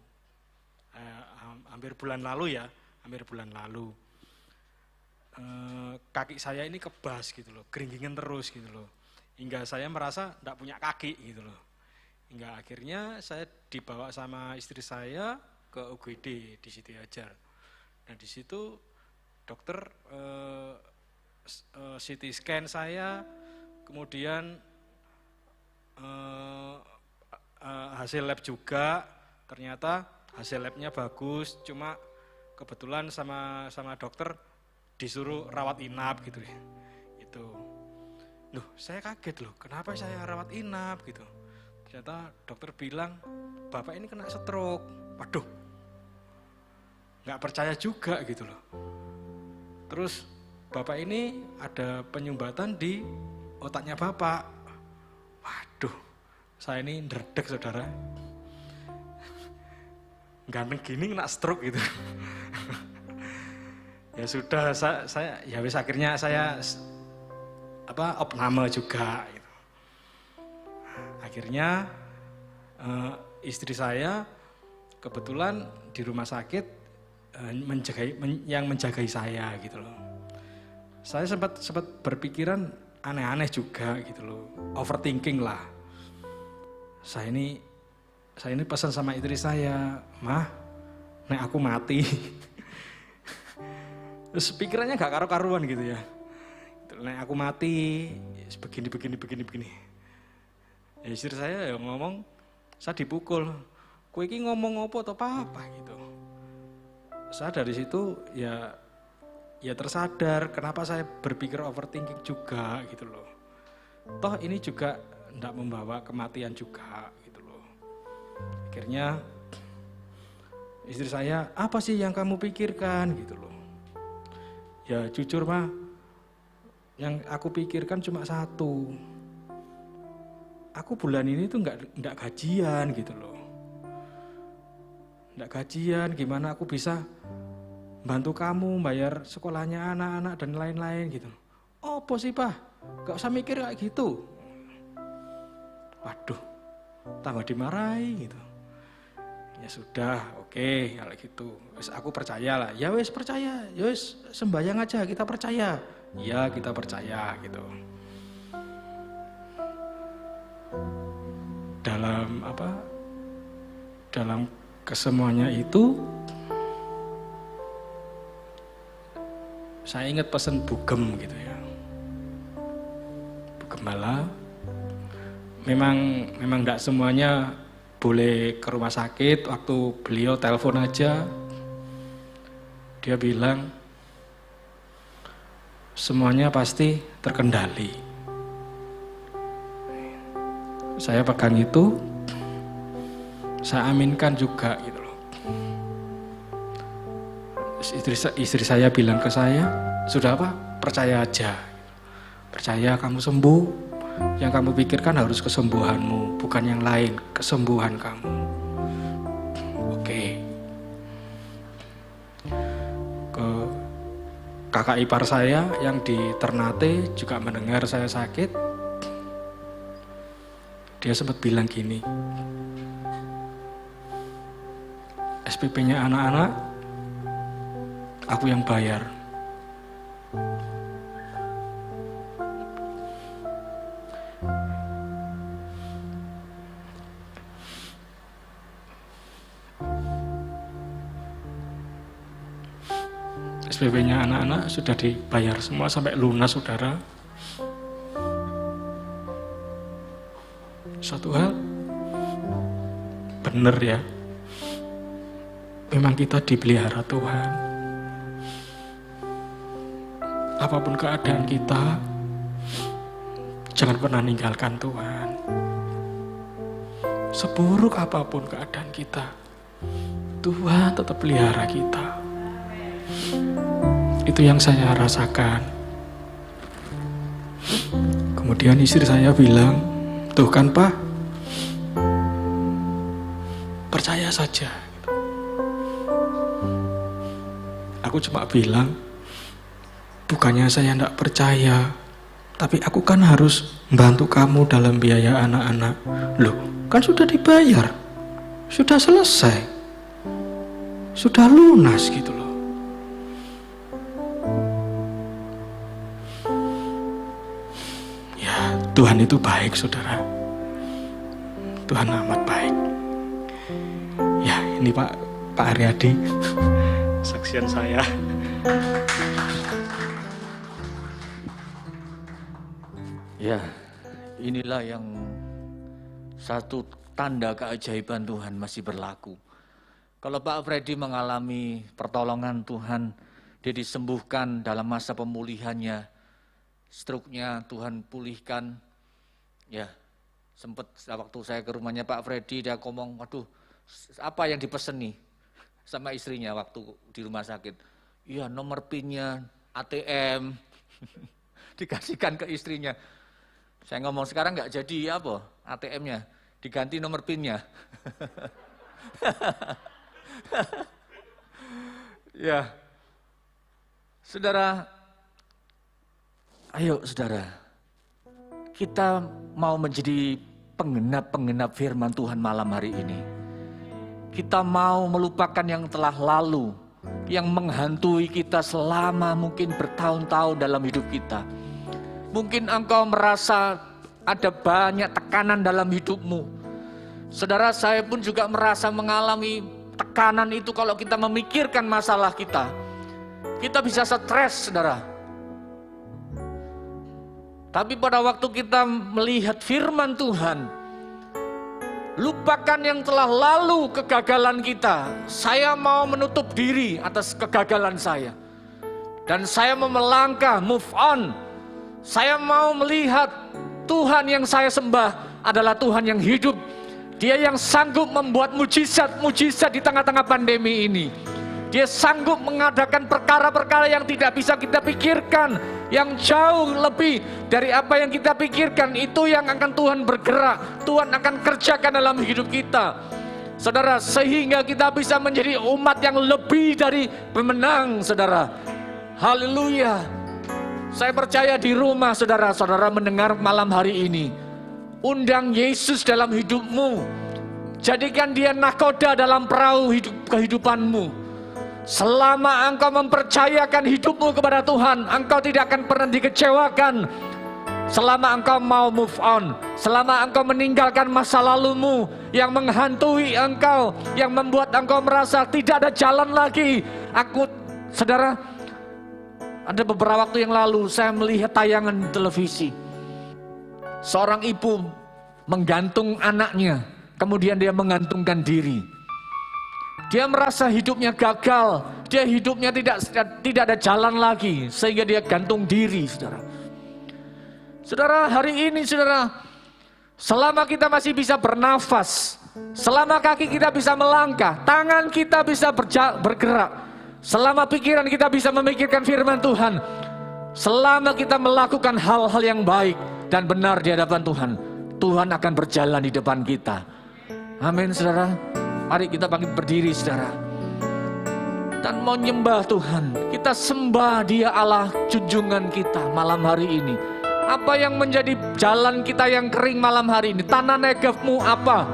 hampir bulan lalu. Kaki saya ini kebas gitu loh, geringgingan terus gitu loh, hingga saya merasa tidak punya kaki gitu loh. Hingga akhirnya saya dibawa sama istri saya ke UGD di Siti Hajar. Nah di situ dokter CT scan saya, kemudian hasil lab juga, ternyata hasil labnya bagus, cuma kebetulan sama dokter disuruh rawat inap gitu ya. Itu. Loh, saya kaget loh, kenapa saya rawat inap gitu. Ternyata dokter bilang, Bapak ini kena stroke. Waduh, nggak percaya juga gitu loh. Terus Bapak ini ada penyumbatan di otaknya Bapak. Waduh, saya ini ndredeg saudara. Ganteng gini kena stroke gitu. Ya sudah, saya ya wis akhirnya saya opname juga gitu. Akhirnya istri saya kebetulan di rumah sakit yang menjagai saya gitu loh. Saya sempat berpikiran aneh-aneh juga gitu loh, overthinking lah. Saya ini pesan sama istri saya, Mah, nek aku mati. Terus pikirannya gak karu-karuan gitu ya. Nek aku mati, begini. Ya istri saya ya ngomong, saya dipukul. Kowe iki ngomong apa gitu. Saya dari situ ya tersadar kenapa saya berpikir overthinking juga gitu loh. Toh ini juga enggak membawa kematian juga gitu loh. Akhirnya istri saya, apa sih yang kamu pikirkan gitu loh. Ya jujur mah, yang aku pikirkan cuma satu. Aku bulan ini tuh enggak gajian gitu loh. Enggak gajian, gimana aku bisa bantu kamu bayar sekolahnya anak-anak dan lain-lain gitu. Oh, apa sih, Pak? Gak usah mikir kayak gitu. Waduh, tambah dimarahi gitu. Ya sudah, oke, kalau gitu. Wis aku percaya lah. Ya wis percaya. Ya wis sembahyang aja, kita percaya. Ya, kita percaya gitu. Dalam kesemuanya itu saya ingat pesan Bugem gitu ya. Bu Gembala memang enggak semuanya boleh ke rumah sakit. Waktu beliau telepon aja, dia bilang semuanya pasti terkendali. Saya pegang itu, saya aminkan juga gitu loh. Istri saya bilang ke saya, sudah apa? Percaya aja. Percaya kamu sembuh. Yang kamu pikirkan harus kesembuhanmu, bukan yang lain, kesembuhan kamu. Oke. Ke kakak ipar saya yang di Ternate juga mendengar saya sakit. Dia sempat bilang gini, SPP-nya anak-anak, aku yang bayar. SPP-nya anak-anak sudah dibayar semua sampai lunas, saudara. Suatu hal, benar ya. Memang kita dipelihara Tuhan. Apapun keadaan kita, jangan pernah ninggalkan Tuhan. Seburuk apapun keadaan kita, Tuhan tetap pelihara kita. Itu yang saya rasakan. Kemudian istri saya bilang, tuh kan Pak, percaya saja. Aku cuma bilang, bukannya saya tidak percaya, tapi aku kan harus membantu kamu dalam biaya anak-anak. Loh, kan sudah dibayar, sudah selesai, sudah lunas gitu loh. Ya, Tuhan itu baik, saudara. Tuhan amat baik. Ya, ini Pak Aryadi, saksian saya. Ya, inilah yang satu tanda keajaiban Tuhan masih berlaku. Kalau Pak Freddy mengalami pertolongan Tuhan, dia disembuhkan dalam masa pemulihannya, stroke-nya Tuhan pulihkan. Ya, sempat waktu saya ke rumahnya Pak Freddy, dia ngomong, waduh, apa yang dipeseni sama istrinya waktu di rumah sakit? Iya, nomor PIN-nya, ATM, dikasihkan ke istrinya. Saya ngomong sekarang nggak jadi apa ATM-nya, diganti nomor PIN-nya. Ya, saudara, ayo saudara, kita mau menjadi penggenap-penggenap firman Tuhan malam hari ini. Kita mau melupakan yang telah lalu, yang menghantui kita selama mungkin bertahun-tahun dalam hidup kita. Mungkin engkau merasa ada banyak tekanan dalam hidupmu. Saudara, saya pun juga merasa mengalami tekanan itu kalau kita memikirkan masalah kita. Kita bisa stres, saudara. Tapi pada waktu kita melihat firman Tuhan, lupakan yang telah lalu kegagalan kita. Saya mau menutup diri atas kegagalan saya. Dan saya mau melangkah, move on. Saya mau melihat Tuhan yang saya sembah adalah Tuhan yang hidup. Dia yang sanggup membuat mujizat-mujizat di tengah-tengah pandemi ini. Dia sanggup mengadakan perkara-perkara yang tidak bisa kita pikirkan, yang jauh lebih dari apa yang kita pikirkan. Itu yang akan Tuhan bergerak, Tuhan akan kerjakan dalam hidup kita. Saudara, sehingga kita bisa menjadi umat yang lebih dari pemenang, saudara. Haleluya. Saya percaya di rumah saudara-saudara mendengar malam hari ini, undang Yesus dalam hidupmu. Jadikan dia nakoda dalam perahu kehidupanmu. Selama engkau mempercayakan hidupmu kepada Tuhan, engkau tidak akan pernah dikecewakan. Selama engkau mau move on, selama engkau meninggalkan masa lalumu yang menghantui engkau, yang membuat engkau merasa tidak ada jalan lagi. Saudara, ada beberapa waktu yang lalu saya melihat tayangan di televisi. Seorang ibu menggantung anaknya, kemudian dia menggantungkan diri. Dia merasa hidupnya gagal, dia hidupnya tidak ada jalan lagi, sehingga dia gantung diri, saudara. Saudara, hari ini saudara, selama kita masih bisa bernafas, selama kaki kita bisa melangkah, tangan kita bisa bergerak, selama pikiran kita bisa memikirkan firman Tuhan, selama kita melakukan hal-hal yang baik dan benar di hadapan Tuhan, Tuhan akan berjalan di depan kita. Amin, saudara. Mari kita berdiri, saudara, dan mau nyembah Tuhan. Kita sembah Dia Allah junjungan kita malam hari ini. Apa yang menjadi jalan kita yang kering malam hari ini? Tanah negafmu apa?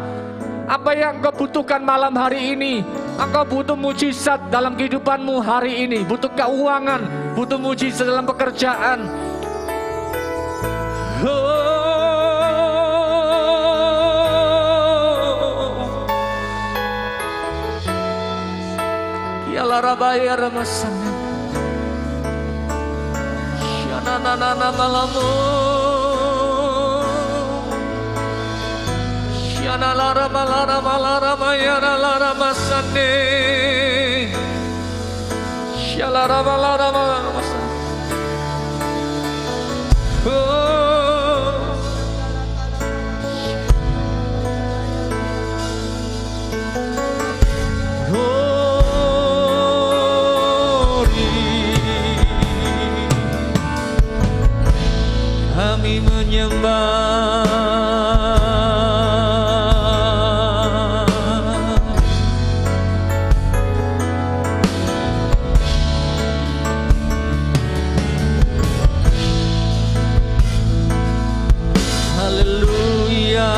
Apa yang kau butuhkan malam hari ini? Engkau butuh mujizat dalam kehidupanmu hari ini. Butuh keuangan, butuh mujizat dalam pekerjaan. Kialah rabaya ramasana. Shananana malamu. Shana lara malara malara mayara lara masane. Shalara malara malara masane. Kami menyembah. Haleluya.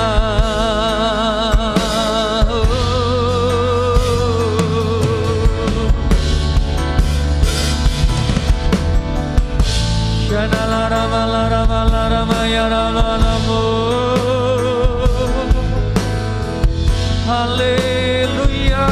Haleluya.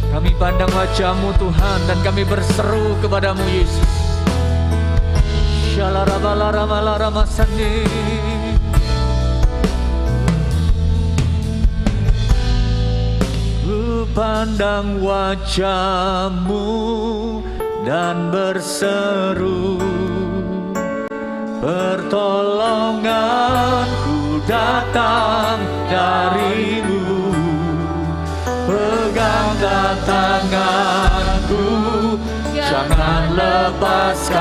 Kami pandang wajah-Mu Tuhan dan kami berseru kepadamu Yesus. Shalarabalaramalamasane. Ku pandang wajah-Mu dan berseru, pertolonganku datang dari-Mu. Peganglah tanganku, jangan lepaskan.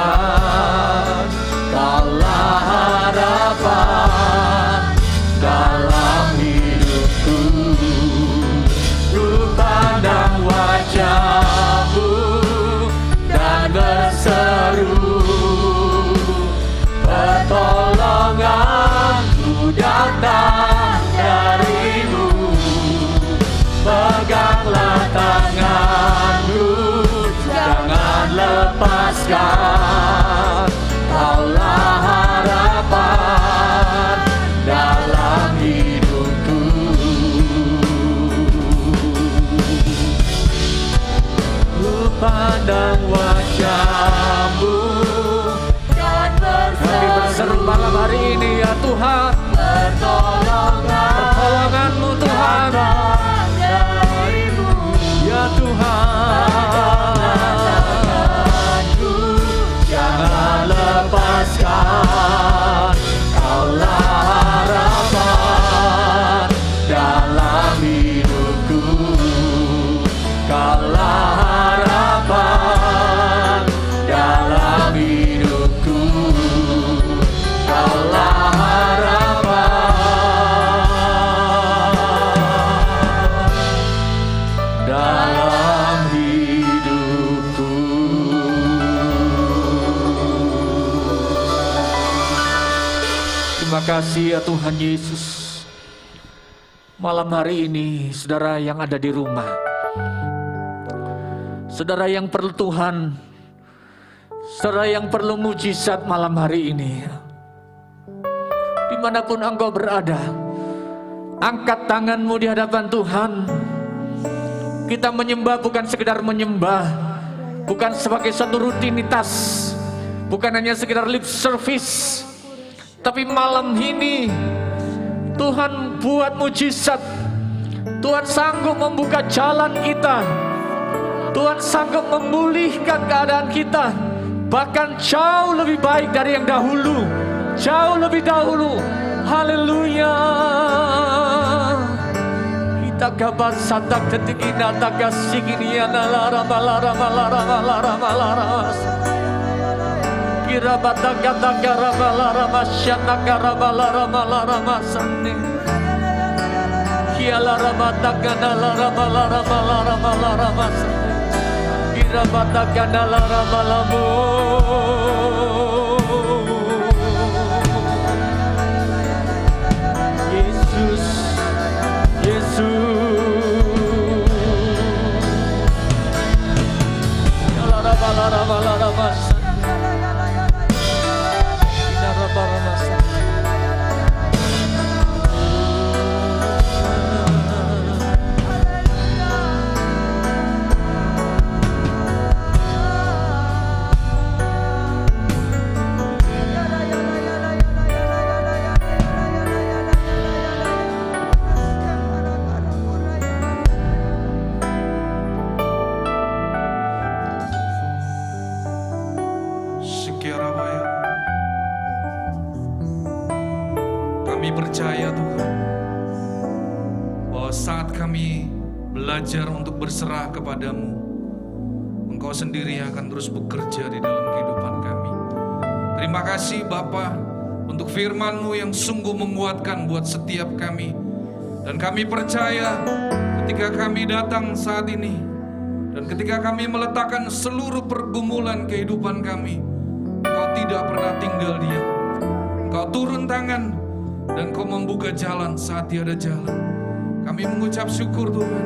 Kaulah harapan dalam hidupku. Ku pandang wajah-Mu dan berseru, pertolonganku datang dari-Mu. Peganglah tanganku, jangan lepaskan. Kaulah harapan dalam hidupku. Ku pandang wajah-Mu dan berseru. Kami berseru malam hari ini ya Tuhan, pertolongan-Mu Tuhan. Ya Tuhan, jangan lepaskan. Kaulah harapan dalam hidupku. Kaulah harapan dalam hidupku. Kaulah dalam hidupku. Terima kasih ya Tuhan Yesus. Malam hari ini saudara yang ada di rumah, saudara yang perlu Tuhan, saudara yang perlu mujizat malam hari ini, dimanapun engkau berada, angkat tanganmu di hadapan Tuhan. Kita menyembah bukan sekedar menyembah, bukan sebagai satu rutinitas, bukan hanya sekedar lip service, tapi malam ini Tuhan buat mujizat. Tuhan sanggup membuka jalan kita, Tuhan sanggup memulihkan keadaan kita, bahkan jauh lebih baik dari yang dahulu, jauh lebih dahulu. Haleluya. Takabat satak tetikina takasikini analara malara malara malara malara. Kira bataka takara malara masyana kara malara malara masane. Kialara bataka nalara malara malara malara masane. Kira bataka nalara malamu. Yesus, Yesus. saat kami belajar untuk berserah kepadamu, Engkau sendiri akan terus bekerja di dalam kehidupan kami. Terima kasih Bapa untuk firman-Mu yang sungguh menguatkan buat setiap kami. Dan kami percaya ketika kami datang saat ini, dan ketika kami meletakkan seluruh pergumulan kehidupan kami, Engkau tidak pernah tinggal diam. Engkau turun tangan dan Kau membuka jalan saat tiada jalan. Kami mengucap syukur Tuhan.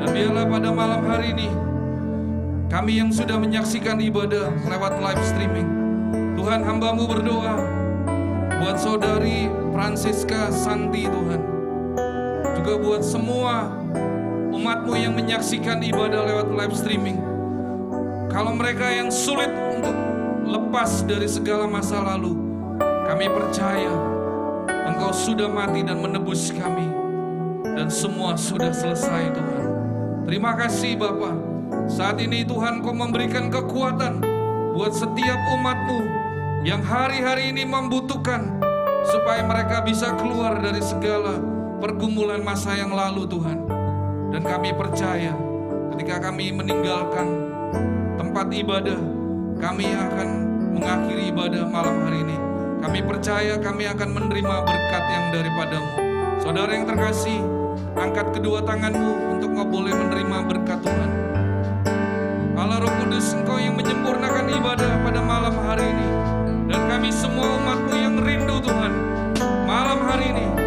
Dan biarlah pada malam hari ini, kami yang sudah menyaksikan ibadah lewat live streaming, Tuhan, hamba-Mu berdoa buat saudari Francisca Santi Tuhan, juga buat semua umat-Mu yang menyaksikan ibadah lewat live streaming. Kalau mereka yang sulit untuk lepas dari segala masa lalu, kami percaya Engkau sudah mati dan menebus kami, dan semua sudah selesai Tuhan. Terima kasih Bapa. Saat ini Tuhan, Kau memberikan kekuatan buat setiap umat-Mu yang hari-hari ini membutuhkan, supaya mereka bisa keluar dari segala pergumulan masa yang lalu Tuhan. Dan kami percaya ketika kami meninggalkan tempat ibadah, kami akan mengakhiri ibadah malam hari ini. Kami percaya kami akan menerima berkat yang daripada-Mu. Saudara yang terkasih, angkat kedua tangan-Mu untuk Kau boleh menerima berkat Tuhan. Allah Roh Kudus, Engkau yang menyempurnakan ibadah pada malam hari ini. Dan kami semua umat-Mu yang rindu Tuhan, malam hari ini